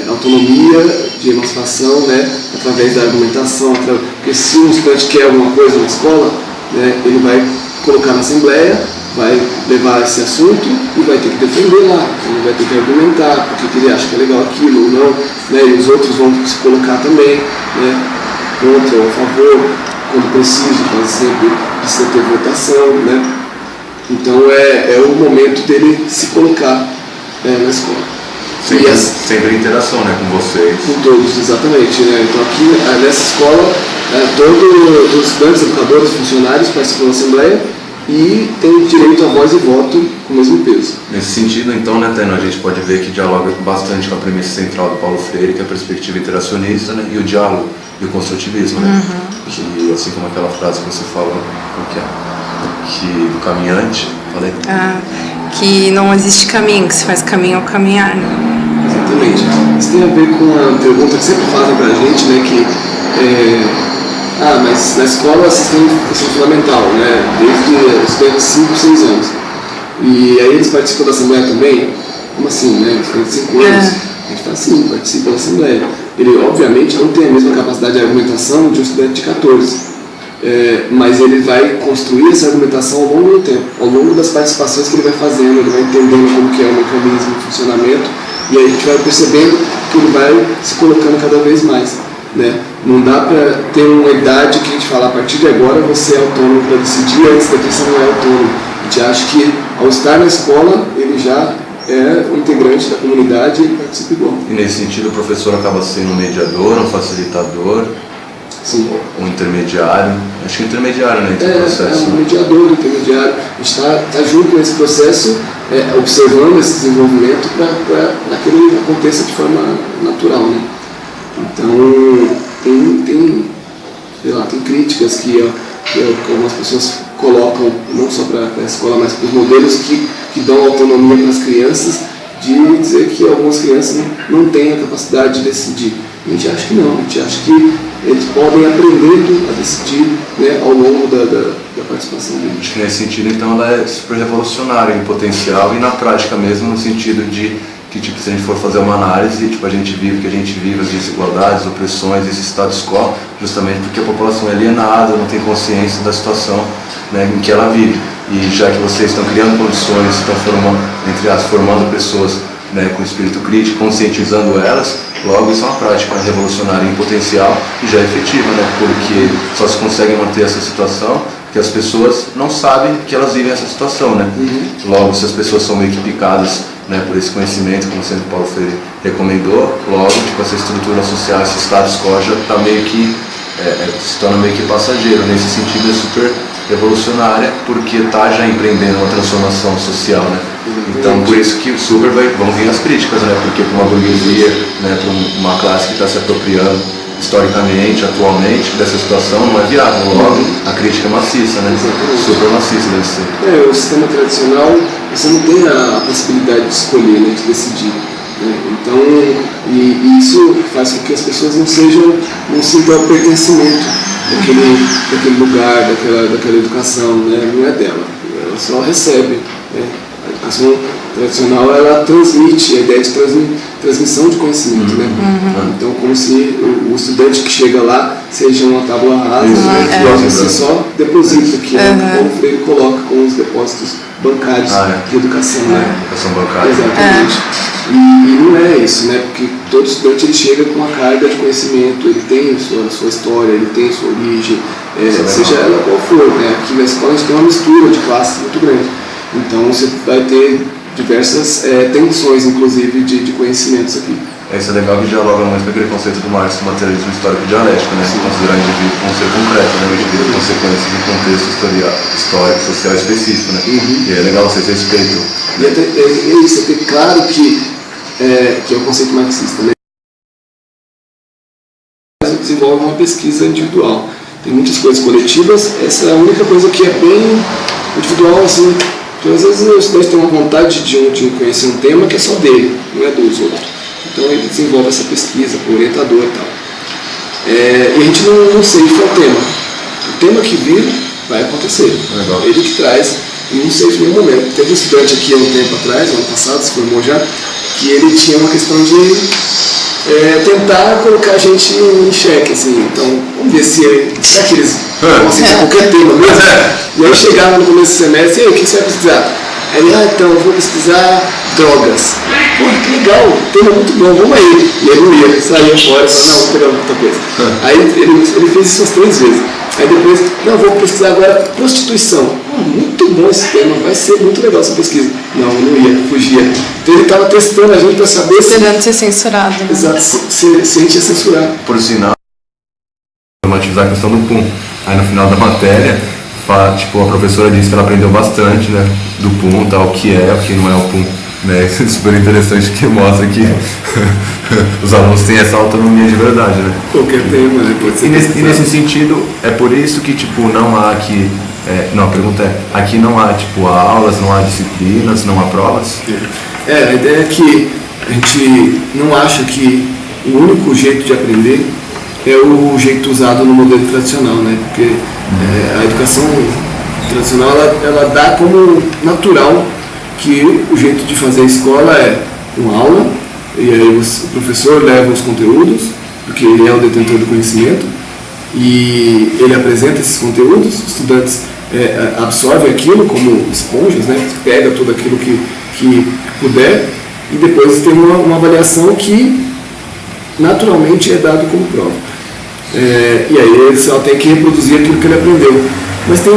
autonomia, de emancipação, né, através da argumentação, porque se um estudante quer alguma coisa na escola, né, ele vai colocar na Assembleia, vai levar esse assunto e vai ter que defender lá, ele vai ter que argumentar porque ele acha que é legal aquilo ou não, né, e os outros vão se colocar também, né, contra ou a favor, quando preciso, quase sempre precisa ter votação, né, então é o momento dele se colocar na escola. Sempre interação, né, com vocês. Com todos, exatamente, né, então aqui nessa escola todos os estudantes, educadores, funcionários participam da Assembleia e tem direito a voz e voto com o mesmo peso. Nesse sentido, então, né, Teno, a gente pode ver que dialoga bastante com a premissa central do Paulo Freire, que é a perspectiva interacionista, né, e o diálogo e o construtivismo, né, que, assim como aquela frase que você falou, que do caminhante, falei? Que não existe caminho, que se faz caminho ao caminhar, né? Exatamente. Isso tem a ver com a pergunta que sempre fazem pra gente, né, que mas na escola vocês têm educação fundamental, né, desde os 5, 6 anos. E aí eles participam da Assembleia também? Como assim, né? Eles têm 5 anos. A gente fala assim, participa da Assembleia. Ele, obviamente, não tem a mesma capacidade de argumentação de um estudante de 14. Mas ele vai construir essa argumentação ao longo do tempo, ao longo das participações que ele vai fazendo, ele vai entendendo como que é o mecanismo, o funcionamento, e aí a gente vai percebendo que ele vai se colocando cada vez mais. Né? Não dá para ter uma idade que a gente fala, a partir de agora você é autônomo para decidir, antes daqui você não é autônomo. A gente acha que ao estar na escola ele já é um integrante da comunidade e ele participa igual. E nesse sentido o professor acaba sendo um mediador, um facilitador, sim, um intermediário, acho que intermediário, né, entre o processo. Um mediador, intermediário, a gente está junto nesse processo, observando esse desenvolvimento para que ele aconteça de forma natural, né? Então, tem críticas que algumas pessoas colocam, não só para a escola, mas para os modelos que dão autonomia para as crianças, de dizer que algumas crianças não têm a capacidade de decidir. A gente acha que não, a gente acha que eles podem aprendendo a decidir, né, ao longo da participação deles. Acho que nesse sentido, então, ela é super revolucionária em potencial e na prática mesmo, no sentido de que, tipo, se a gente for fazer uma análise, tipo, a gente vive as desigualdades, opressões, esse status quo, justamente porque a população é alienada, não tem consciência da situação, né, em que ela vive. E já que vocês estão criando condições, estão formando pessoas, né, com espírito crítico, conscientizando elas, logo isso é uma prática revolucionária em potencial e já efetiva, né, porque só se consegue manter essa situação que as pessoas não sabem que elas vivem essa situação, né? Logo, se as pessoas são meio que picadas, né, por esse conhecimento, como sempre Paulo Freire recomendou, logo, tipo, essa estrutura social, esse status quo já está meio que, se torna meio que passageiro. Nesse sentido é super revolucionária, porque está já empreendendo uma transformação social, né? Então, por isso que super vão vir as críticas, né? Porque para uma burguesia, né, para uma classe que está se apropriando historicamente, atualmente, dessa situação, não é viável. Logo, a crítica é maciça, né? Super maciça deve ser. O sistema tradicional, você não tem a possibilidade de escolher, né, de decidir. Né? Então, e isso faz com que as pessoas não sintam o pertencimento daquele lugar, daquela educação, né? Não é dela, ela só recebe. Né? A educação tradicional, ela transmite a ideia de transmissão de conhecimento, né? Então, como se o estudante que chega lá seja uma tábua rasa, né? Você só deposita aqui, né? Como o Freire coloca com os depósitos bancários de educação, né? Educação bancária. Exatamente. E não é isso, né? Porque todo estudante ele chega com uma carga de conhecimento, ele tem a sua história, ele tem a sua origem, seja ela qual for, né? Aqui na escola a gente tem uma mistura de classes muito grande. Então você vai ter diversas tensões, inclusive, de conhecimentos aqui. Isso é legal que dialoga muito com aquele conceito do Marx, do materialismo histórico dialético, né? Considerar o indivíduo como ser concreto, né? O indivíduo é consequência de um contexto histórico, social específico, né? E é legal vocês respeitam. E é isso, é ter claro que é o conceito marxista, né? Desenvolve uma pesquisa individual. Tem muitas coisas coletivas, essa é a única coisa que é bem individual, assim, Então, às vezes, o estudante tem uma vontade de conhecer um tema que é só dele, não é dos outros. Então, ele desenvolve essa pesquisa com o orientador e tal. E a gente não ceifa o tema. O tema que vir vai acontecer. Legal. Ele que traz, e não ceifa em nenhum momento. Teve um estudante aqui há um tempo atrás, ano passado, se formou já, que ele tinha uma questão de tentar colocar a gente em xeque, assim. Então, vamos ver será que eles vão aceitar qualquer tema mesmo? E aí chegava no começo do semestre, e aí, o que você vai pesquisar? Aí ele, então, eu vou pesquisar drogas. Porra, que legal, tema muito bom, vamos aí. E ele não ia, saía fora e falava, não, vou pegar outra coisa. Aí ele fez isso umas 3 vezes. Aí depois, não, vou pesquisar agora prostituição. Muito bom esse tema, vai ser muito legal essa pesquisa. Não ia, fugia. Então ele estava testando a gente para saber esperando ser censurado. Né? Exato, se a gente ia censurar. Por sinal, automatizar a questão do PUM. Aí no final da matéria, tipo, a professora disse que ela aprendeu bastante, né, do PUM, tal, o que não é o PUM. Né? Isso é super interessante, que mostra que os alunos têm essa autonomia de verdade, né? Qualquer tema, né? Pode ser. E nesse sentido, é por isso que tipo, não há aqui. A pergunta é, aqui não há tipo aulas, não há disciplinas, não há provas? A ideia é que a gente não acha que o único jeito de aprender é o jeito usado no modelo tradicional, né? Porque a educação tradicional ela dá como natural que o jeito de fazer a escola é uma aula, e aí o professor leva os conteúdos, porque ele é o detentor do conhecimento, e ele apresenta esses conteúdos, os estudantes absorvem aquilo como esponjas, né? Pega tudo aquilo que puder, e depois tem uma avaliação que naturalmente é dado como prova. E aí ele só tem que reproduzir aquilo que ele aprendeu. Mas tem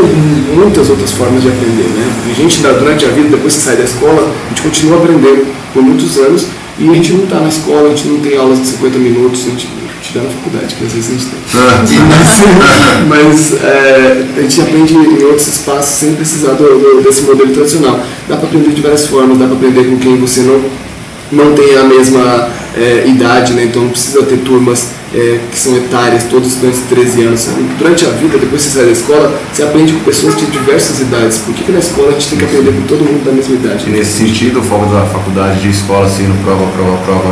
muitas outras formas de aprender, né? A gente, durante a vida, depois que sai da escola, a gente continua aprendendo por muitos anos, e a gente não está na escola, a gente não tem aulas de 50 minutos, a gente tiver na faculdade, que às vezes a gente tem. Mas a gente aprende em outros espaços sem precisar desse modelo tradicional. Dá para aprender de várias formas, dá para aprender com quem você não tem a mesma idade, né? Então não precisa ter turmas que são etárias, todos estudantes de 13 anos. Durante a vida, depois que você sai da escola, você aprende com pessoas de diversas idades. Por que na escola a gente tem que aprender com todo mundo da mesma idade? E nesse sentido, o foco da faculdade de escola, sendo prova,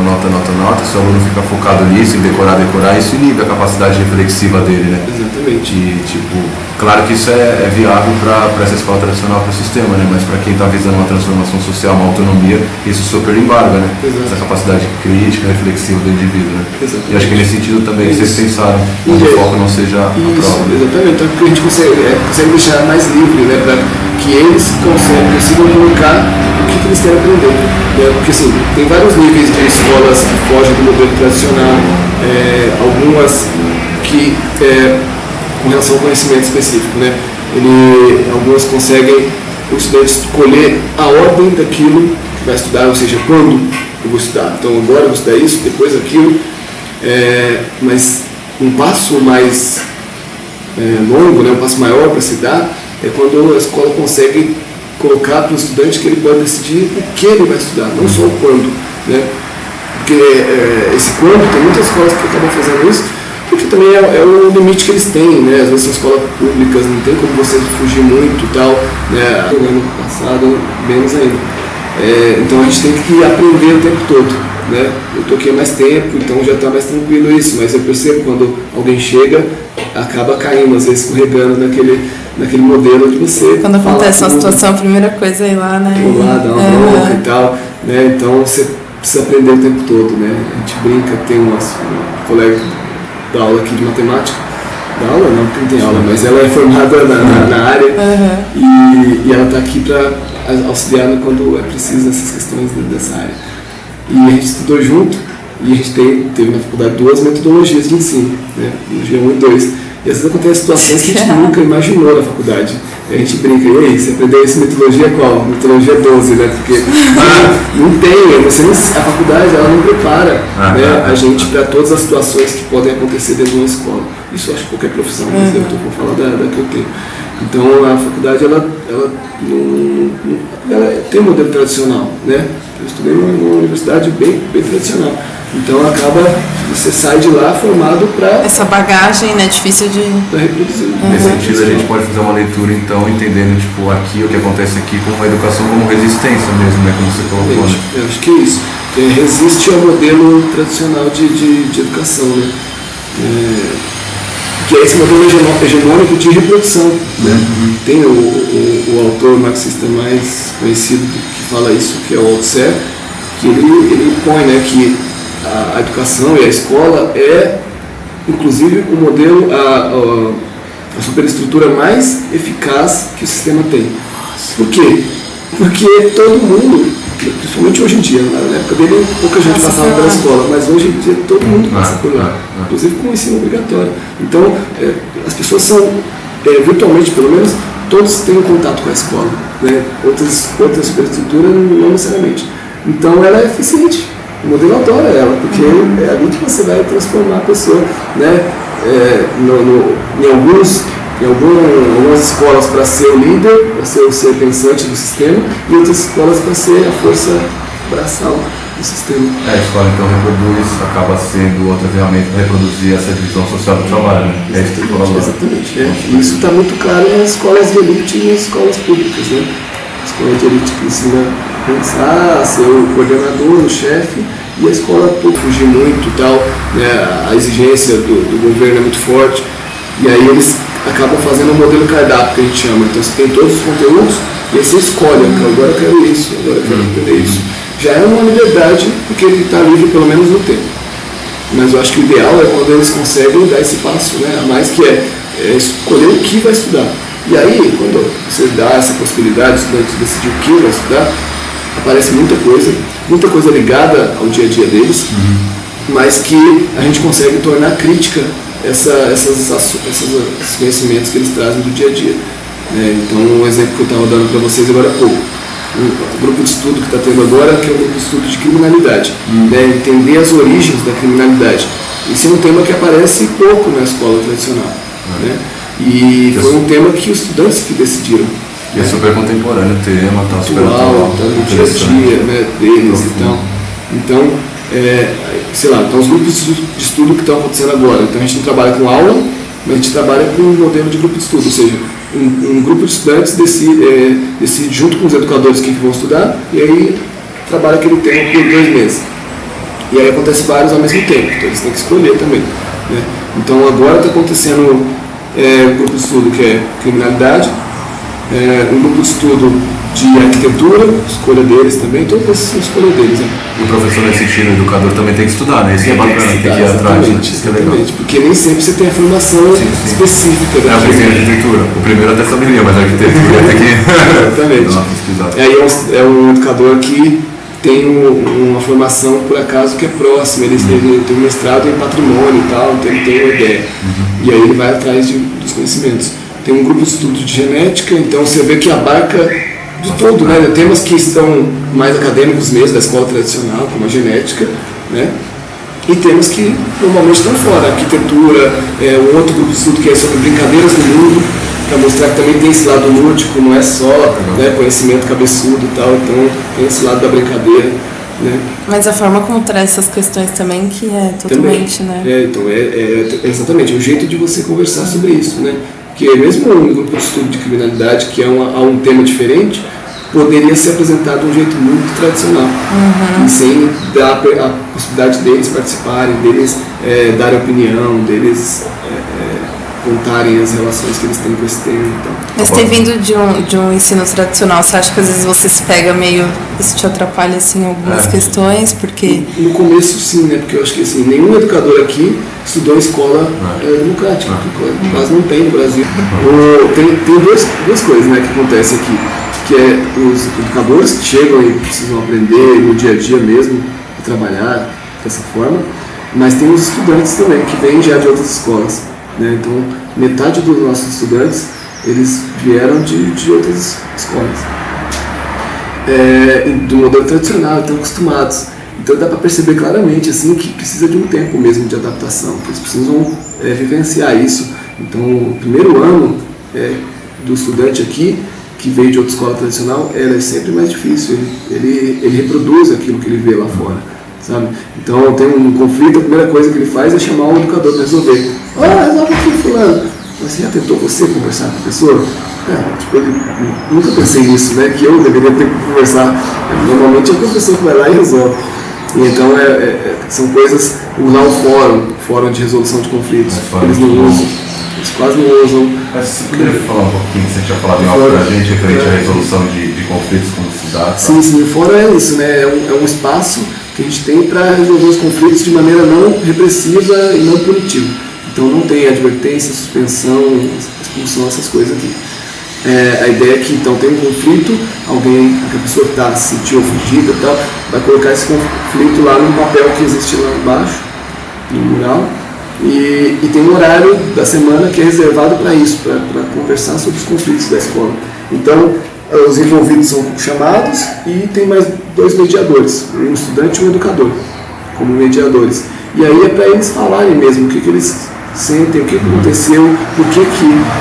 nota, se o aluno fica focado nisso, em decorar, isso inibe a capacidade reflexiva dele, né? Exatamente. E, tipo, claro que isso é viável para essa escola tradicional, para o sistema, né? Mas para quem está visando uma transformação social, uma autonomia, isso super embarga, né? Exato. Essa capacidade crítica, reflexiva do indivíduo, né? Exatamente. E acho que nesse sentido também vocês pensaram que o foco não seja a prova. Né? Exatamente, então porque a gente consegue deixar mais livre, né? Para que eles consigam colocar o que eles querem aprender. Né? Porque assim, tem vários níveis de escolas que fogem do modelo tradicional, algumas que com relação ao conhecimento específico, né? Algumas conseguem o estudante escolher a ordem daquilo que vai estudar, ou seja, quando eu vou estudar. Então agora eu vou estudar isso, depois aquilo, mas um passo mais longo, né, um passo maior para se dar, é quando a escola consegue colocar para o estudante que ele pode decidir o que ele vai estudar, não só o quando, né? Porque esse quando, tem muitas escolas que acabam fazendo isso, porque também é o limite que eles têm, né? Às vezes são escolas públicas, não tem como você fugir muito e tal, né? No ano passado, menos ainda. Então a gente tem que aprender o tempo todo, né? Eu estou aqui há mais tempo, então já está mais tranquilo isso, mas eu percebo quando alguém chega, acaba caindo, às vezes escorregando naquele modelo de você. Quando acontece uma situação, a primeira coisa é ir lá, né? Ir lá, dar uma bronca e tal, né? Então você precisa aprender o tempo todo, né? A gente brinca, tem um colega da aula aqui de matemática, da aula não, porque não tem aula, mas ela é formada na área, e ela está aqui para auxiliar quando é preciso nessas questões dessa área. E a gente estudou junto, e a gente teve na faculdade 2 metodologias de ensino, né? Metodologia 1 e 2. E às vezes acontecem situações que a gente nunca imaginou na faculdade. A gente brinca, e aí, você aprendeu essa metodologia qual? Metodologia 12, né? Porque não tem, a faculdade ela não prepara né, a gente para todas as situações que podem acontecer dentro de uma escola. Isso eu acho que qualquer profissão, mas eu estou falar da que eu tenho. Então a faculdade ela tem um modelo tradicional, né? Eu estudei numa universidade bem tradicional. Então você sai de lá formado para... Essa bagagem, né, difícil de... Para reproduzir. Nesse sentido, a gente pode fazer uma leitura, então, entendendo, tipo, aqui, o que acontece aqui, como uma educação como resistência mesmo, né, como você colocou, né? Eu acho que é isso. Resiste ao modelo tradicional de educação, né? Que é esse modelo hegemônico de reprodução, né? Tem o autor marxista mais conhecido que fala isso, que é o Althusser, que ele põe, né, que a educação e a escola é, inclusive, o modelo, a superestrutura mais eficaz que o sistema tem. Por quê? Porque todo mundo, principalmente hoje em dia, na época dele pouca gente passava pela escola, mas hoje em dia todo mundo passa por lá, inclusive com o ensino obrigatório. Então, as pessoas são, virtualmente pelo menos, todos têm um contato com a escola, né? Outras superestruturas não necessariamente. Então ela é eficiente, o modelo adora ela, porque é ali que você vai transformar a pessoa, né? Em algumas escolas para ser o líder, para ser o ser pensante do sistema, e outras escolas para ser a força braçal do sistema. A escola então acaba sendo outra ferramenta para reproduzir essa divisão social do trabalho, né? É isso que você falou. Exatamente. E isso está muito claro nas escolas de elite e nas escolas públicas, né? A escola de elite que ensina a pensar, a ser o coordenador, o chefe, e a escola fugir muito e tal, né? A exigência do governo é muito forte, e aí eles acabam fazendo um modelo cardápio que a gente chama. Então você tem todos os conteúdos e aí você escolhe, agora eu quero isso, agora eu quero aprender isso. Já é uma liberdade, porque ele está livre pelo menos no tempo. Mas eu acho que o ideal é quando eles conseguem dar esse passo, né, a mais, que é escolher o que vai estudar. E aí, quando você dá essa possibilidade, o estudante decidir o que vai estudar, aparece muita coisa ligada ao dia a dia deles, mas que a gente consegue tornar crítica esses conhecimentos que eles trazem do dia a dia. Então, um exemplo que eu estava dando para vocês agora há pouco, o grupo de estudo que está tendo agora, que é o grupo de estudo de criminalidade, né? Entender as origens da criminalidade. Isso é um tema que aparece pouco na escola tradicional, né? E foi um tema que os estudantes que decidiram. E é super contemporâneo o tema, está super atual, está no dia a dia, né, deles e tal. Então, sei lá, então os grupos de estudo que estão acontecendo agora. Então a gente não trabalha com aula, mas a gente trabalha com um modelo de grupo de estudo, ou seja, um grupo de estudantes decide junto com os educadores o que vão estudar, e aí trabalha aquele tema por 2 meses. E aí acontece vários ao mesmo tempo, então eles têm que escolher também, né? Então agora está acontecendo um grupo de estudo que é criminalidade, um grupo de estudo de arquitetura, escolha deles também, todas essas são escolha deles, né? E o professor nesse sentido, o educador também tem que estudar, né? Isso é bacana, tem que ir atrás, né? Isso é legal. Porque nem sempre você tem a formação específica da arquitetura. O primeiro até saberia, mas a arquitetura tem que exatamente. Aí é um educador que tem uma formação, por acaso, que é próxima, ele tem um mestrado em patrimônio e tal, então ele tem uma ideia. E aí ele vai atrás dos conhecimentos. Tem um grupo de estudo de genética, então você vê que abarca de todo, né? Temas que estão mais acadêmicos mesmo, da escola tradicional, como a genética, né? E temas que normalmente estão fora, arquitetura, um outro grupo de estudo que é sobre brincadeiras no mundo, para mostrar que também tem esse lado lúdico, não é só, né, conhecimento cabeçudo e tal, então tem esse lado da brincadeira, né? Mas a forma como traz essas questões também que é totalmente, também, né? Então exatamente, o jeito de você conversar sobre isso, né? Que mesmo um grupo de estudo de criminalidade, que é um tema diferente, poderia ser apresentado de um jeito muito tradicional, e sem dar a possibilidade deles participarem, deles darem opinião, deles contarem as relações que eles têm com esse tema. Então. Mas ter vindo de um ensino tradicional, você acha que às vezes você se pega meio, isso te atrapalha assim, em algumas questões? Porque... No começo sim, né? Porque eu acho que assim, nenhum educador aqui estudou em escola democrática, quase não tem no Brasil. Tem duas coisas, né, que acontecem aqui, que é os educadores que chegam e precisam aprender no dia a dia mesmo, a trabalhar dessa forma, mas tem os estudantes também, que vêm já de outras escolas, né? Então, metade dos nossos estudantes, eles vieram de outras escolas, do modelo tradicional, estão acostumados. Então dá para perceber claramente assim, que precisa de um tempo mesmo de adaptação, que eles precisam vivenciar isso. Então o primeiro ano do estudante aqui, que veio de outra escola tradicional, ela é sempre mais difícil, ele reproduz aquilo que ele vê lá fora. sabe? Então tem um conflito, a primeira coisa que ele faz é chamar o educador para resolver. Resolve aqui, fulano. Mas você já tentou você conversar com a pessoa? Ele nunca pensei nisso, né? Que eu deveria ter que conversar. Normalmente é a pessoa que vai lá e resolve. E então são coisas, lá o fórum de resolução de conflitos, eles não usam, eles quase não usam. Mas você poderia falar um pouquinho, você tinha falado em algo pra gente referente à resolução de conflitos, como se dá? Sim, o fórum é isso, né? É um espaço que a gente tem para resolver os conflitos de maneira não repressiva e não punitiva. Então não tem advertência, suspensão, expulsão, essas coisas aqui. A ideia é que então tem um conflito, a pessoa que está se sentiu ofendida e tal, vai colocar esse conflito lá no papel que existe lá embaixo, no mural, e tem um horário da semana que é reservado para isso, para conversar sobre os conflitos da escola. Então os envolvidos são chamados e tem mais 2 mediadores, um estudante e um educador, como mediadores. E aí é para eles falarem mesmo o que eles sentem, o que aconteceu, por que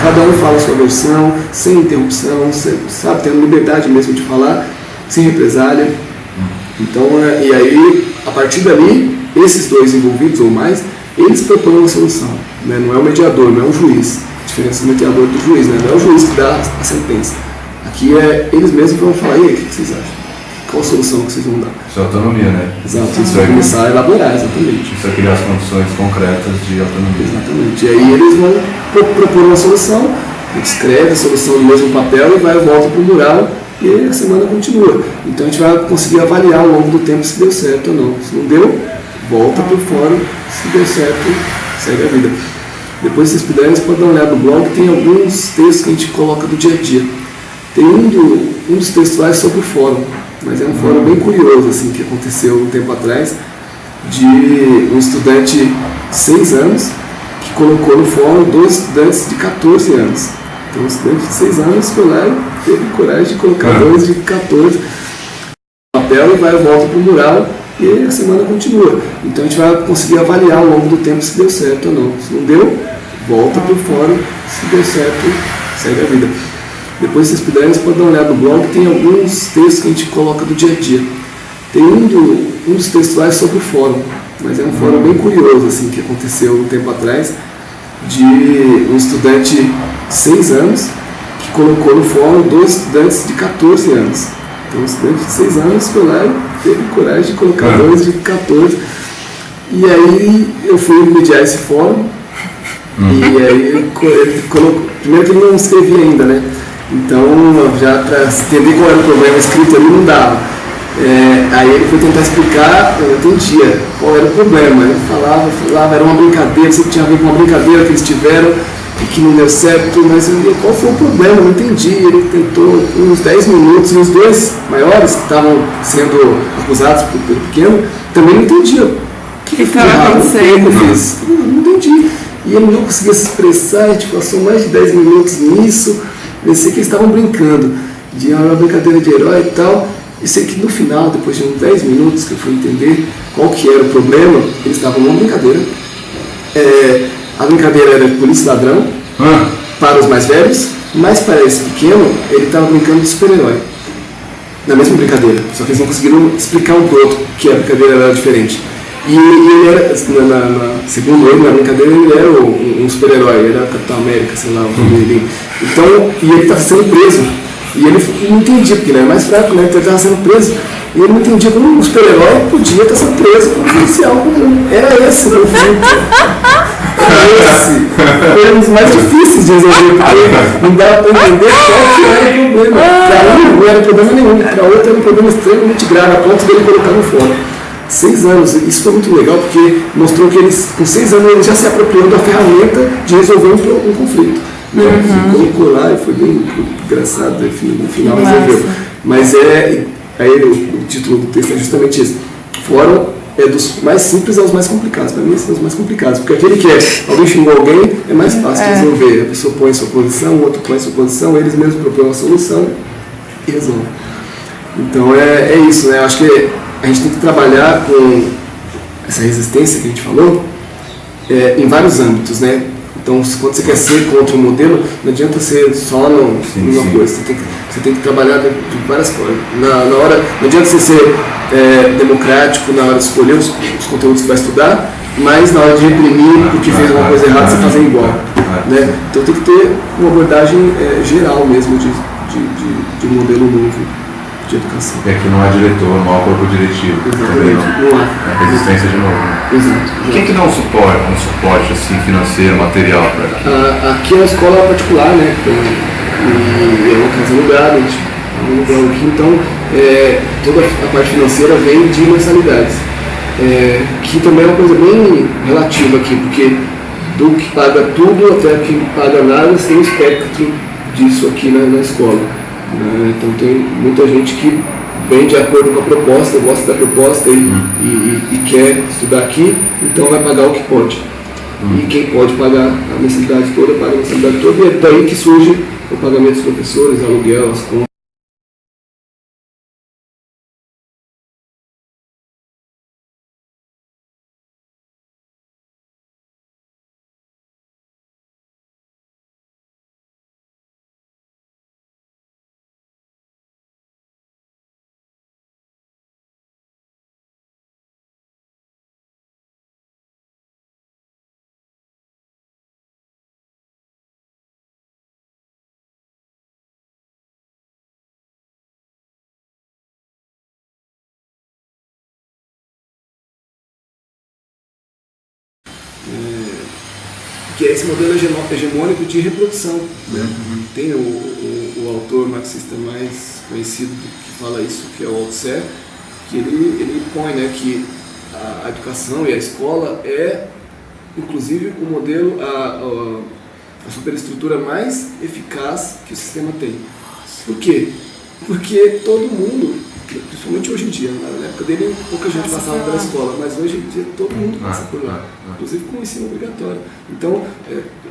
cada um fala a sua versão, sem interrupção, sabe, tendo liberdade mesmo de falar, sem represália. Então, e aí, a partir dali, esses 2 envolvidos ou mais, eles propõem uma solução, né? Não é o mediador, não é o juiz. A diferença do mediador e do juiz, né? Não é o juiz que dá a sentença. Aqui eles mesmos vão falar, e aí, o que vocês acham? Qual a solução que vocês vão dar? Isso é autonomia, né? Exato, isso vai começar a elaborar, exatamente. Isso é criar as condições concretas de autonomia. Exatamente. E aí eles vão propor uma solução, a gente escreve a solução no mesmo papel e vai e volta para o mural e a semana continua. Então a gente vai conseguir avaliar ao longo do tempo se deu certo ou não. Se não deu, volta para o fórum, se deu certo, segue a vida. Depois, se vocês puderem, vocês podem dar uma olhada no blog, tem alguns textos que a gente coloca do dia a dia. Tem um dos textos lá sobre o fórum. Mas é um fórum bem curioso, assim, que aconteceu um tempo atrás, de um estudante de 6 anos que colocou no fórum 2 estudantes de 14 anos. Então, um estudante de 6 anos foi lá e teve coragem de colocar 2 de 14 no papel e vai e volta para o mural e a semana continua. Então, a gente vai conseguir avaliar ao longo do tempo se deu certo ou não. Se não deu, volta para o fórum, se deu certo, segue a vida. Depois, se vocês puderem, vocês podem dar uma olhada no blog, tem alguns textos que a gente coloca do dia a dia. Tem um dos textos lá sobre o fórum, mas é um fórum bem curioso, assim, que aconteceu um tempo atrás, de um estudante de 6 anos que colocou no fórum 2 estudantes de 14 anos. Então, um estudante de 6 anos foi lá e teve coragem de colocar 2 de 14. E aí eu fui mediar esse fórum, e aí ele colocou, primeiro que ele não escrevia ainda, né? Então, já para entender qual era o problema escrito ali, não dava. Aí ele foi tentar explicar, eu entendia qual era o problema. Ele falava, era uma brincadeira, sempre tinha a ver com uma brincadeira que eles tiveram e que não deu certo, mas eu qual foi o problema? Eu não entendi. Ele tentou uns 10 minutos e os 2 maiores que estavam sendo acusados pelo pequeno também não entendiam. O que estava acontecendo? Não entendi. E ele não conseguia se expressar, a gente passou mais de 10 minutos nisso. Eu sei que eles estavam brincando, de uma brincadeira de herói e tal. E sei que no final, depois de uns 10 minutos que eu fui entender qual que era o problema, eles estavam numa brincadeira. A brincadeira era polícia e ladrão, para os mais velhos, mas para esse pequeno, ele estava brincando de super-herói. Na mesma brincadeira, só que eles não conseguiram explicar um pro outro que a brincadeira era diferente. E ele era, segundo ele, na brincadeira, ele era um super-herói, ele era o Capitão América, sei lá, o Wolverine. Então, e ele estava sendo preso. E ele não entendia, porque ele era mais fraco, né? Então ele estava sendo preso. E ele não entendia como um super-herói podia estar sendo preso como um policial comum. Era esse o conflito. Era esse. Foi um dos mais difíceis de resolver, porque não dava para entender qual que era o problema. Para um não era problema nenhum, para outro era um problema extremamente grave, a ponto de ele colocar no fórum. 6 anos, isso foi muito legal, porque mostrou que eles, com 6 anos, eles já se apropriam da ferramenta de resolver um conflito. Colocou lá e foi bem engraçado, enfim, no final resolveu. Mas aí o título do texto é justamente esse. Fórum é dos mais simples aos mais complicados. Para mim, esses são os mais complicados, porque aquele que alguém xingou alguém, é mais fácil de resolver. A pessoa põe sua posição, o outro põe sua posição, eles mesmos propõem uma solução e resolvem. Então é isso, né? Eu acho que a gente tem que trabalhar com essa resistência que a gente falou em vários âmbitos, né? Então, quando você quer ser contra o modelo, não adianta ser só numa coisa. Você tem que trabalhar de várias formas. Não adianta você ser democrático na hora de escolher os conteúdos que vai estudar, mas na hora de reprimir porque fez uma coisa errada, você fazer igual. Né? Então tem que ter uma abordagem geral mesmo de um modelo novo de educação. É que não há diretor, não há corpo diretivo. Exatamente. Não há. É resistência de novo. Né? Exato. Quem que dá um suporte assim, financeiro, material para aqui? Aqui é uma escola particular, né? E é uma casa alugada, a gente aluga aqui, então toda a parte financeira vem de mensalidades. Que também é uma coisa bem relativa aqui, porque do que paga tudo até que paga nada, você tem um espectro disso aqui na escola. Então tem muita gente que vem de acordo com a proposta, gosta da proposta e quer estudar aqui, então vai pagar o que pode. E quem pode pagar a mensalidade toda, paga a mensalidade toda, e é daí que surge o pagamento dos professores, aluguel, as contas. Que é esse modelo hegemônico de reprodução. Né? Tem o autor marxista mais conhecido que fala isso, que é o Althusser, que ele põe, né, que a educação e a escola é, inclusive, o modelo, a superestrutura mais eficaz que o sistema tem. Por quê? Porque todo mundo, principalmente hoje em dia, na época dele pouca gente passava pela escola, mas hoje em dia todo mundo passa por lá, inclusive com o ensino obrigatório. Então,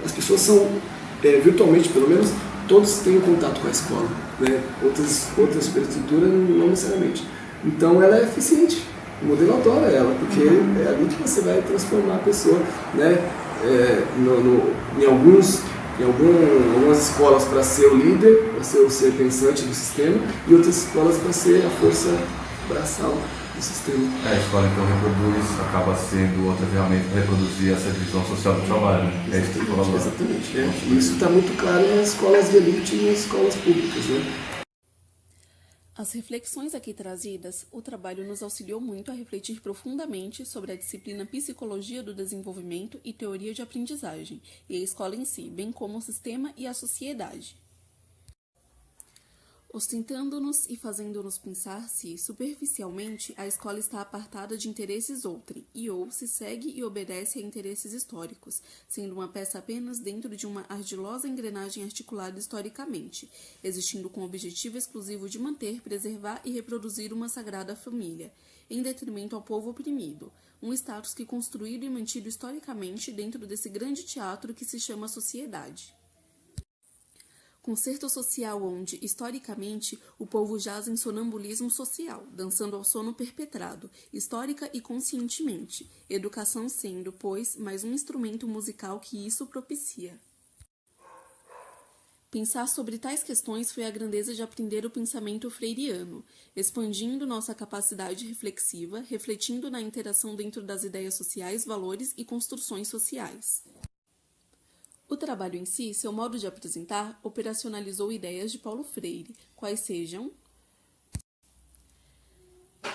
as pessoas são, virtualmente pelo menos, todos têm contato com a escola, né? Outras superestruturas não necessariamente. Então ela é eficiente, o modelo adora ela, porque é ali que você vai transformar a pessoa, né? Em algumas escolas para ser o líder, para ser o ser pensante do sistema, e outras escolas para ser a força braçal do sistema. A escola então acaba sendo outra ferramenta para reproduzir essa divisão social do trabalho. Né? É isso que você Exatamente. E isso está muito claro nas escolas de elite e nas escolas públicas. Né? As reflexões aqui trazidas, o trabalho nos auxiliou muito a refletir profundamente sobre a disciplina Psicologia do Desenvolvimento e Teoria de Aprendizagem, e a escola em si, bem como o sistema e a sociedade. Ostentando-nos e fazendo-nos pensar se, superficialmente, a escola está apartada de interesses outrem, ou se segue e obedece a interesses históricos, sendo uma peça apenas dentro de uma ardilosa engrenagem articulada historicamente, existindo com o objetivo exclusivo de manter, preservar e reproduzir uma sagrada família, em detrimento ao povo oprimido, um status que construído e mantido historicamente dentro desse grande teatro que se chama sociedade. Concerto social onde, historicamente, o povo jaz em sonambulismo social, dançando ao sono perpetrado, histórica e conscientemente, educação sendo, pois, mais um instrumento musical que isso propicia. Pensar sobre tais questões foi a grandeza de aprender o pensamento freiriano, expandindo nossa capacidade reflexiva, refletindo na interação dentro das ideias sociais, valores e construções sociais. O trabalho em si, seu modo de apresentar, operacionalizou ideias de Paulo Freire, quais sejam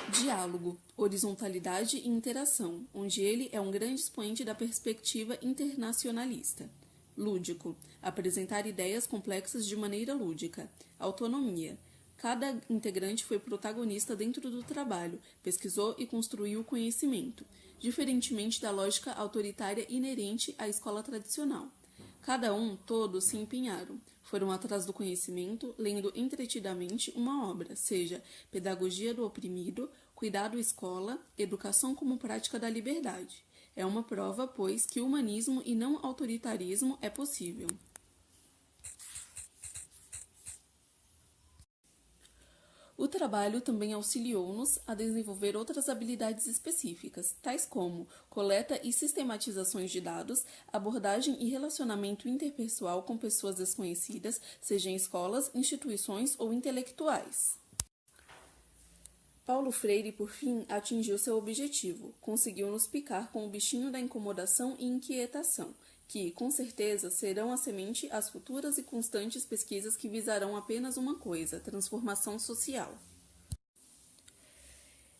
diálogo, horizontalidade e interação, onde ele é um grande expoente da perspectiva internacionalista. Lúdico, apresentar ideias complexas de maneira lúdica. Autonomia, cada integrante foi protagonista dentro do trabalho, pesquisou e construiu o conhecimento, diferentemente da lógica autoritária inerente à escola tradicional. Todos se empenharam, foram atrás do conhecimento, lendo entretidamente uma obra, seja Pedagogia do Oprimido, Cuidado Escola, Educação como Prática da Liberdade. É uma prova, pois, que humanismo e não autoritarismo é possível. O trabalho também auxiliou-nos a desenvolver outras habilidades específicas, tais como coleta e sistematizações de dados, abordagem e relacionamento interpessoal com pessoas desconhecidas, seja em escolas, instituições ou intelectuais. Paulo Freire, por fim, atingiu seu objetivo, conseguiu nos picar com o bichinho da incomodação e inquietação, que, com certeza, serão a semente às futuras e constantes pesquisas que visarão apenas uma coisa, transformação social.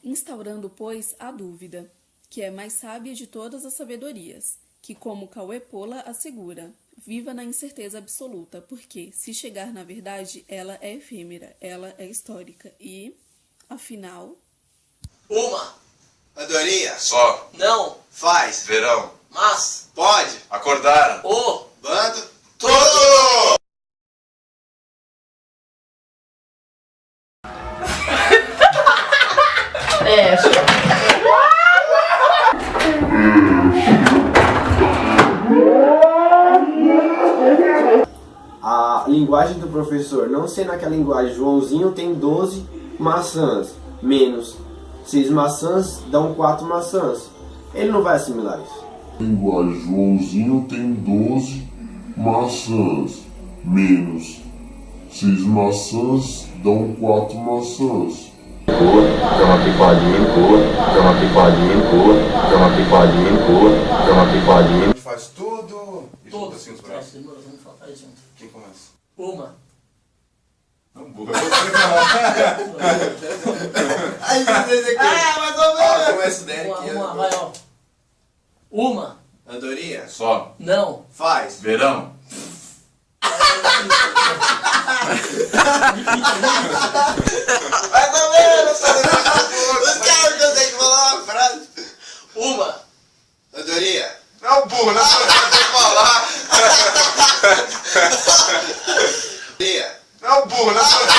Instaurando, pois, a dúvida, que é mais sábia de todas as sabedorias, que, como Cauê Pola assegura, viva na incerteza absoluta, porque, se chegar na verdade, ela é efêmera, ela é histórica e, afinal... Uma. Andorinha. Só. Não. Faz. Verão. Mas. Pode. Acordaram. O. Bando. Todo. A linguagem do professor não sendo aquela linguagem, Joãozinho tem 12 maçãs, menos 6 maçãs dão 4 maçãs. Ele não vai assimilar isso. Linguagem, Joãozinho tem 12 maçãs, menos 6 maçãs dão 4 maçãs. Chama pipadinho, chama pipadinho, chama pipadinho, chama pipadinho. A gente faz tudo e junta assim os braços. Demorou, vamos falar junto. Quem começa? Uma. Não, burro, eu vou falar. Aí você quer. Mais ou menos. Começa o Derek. Uma, vai, ó. Uma. Andorinha. Só. Não. Faz. Verão. Mais ou menos. Os caras conseguem falar uma frase. Uma. Andorinha. Não, burro, não pode falar. Andorinha. Não, burro, não pode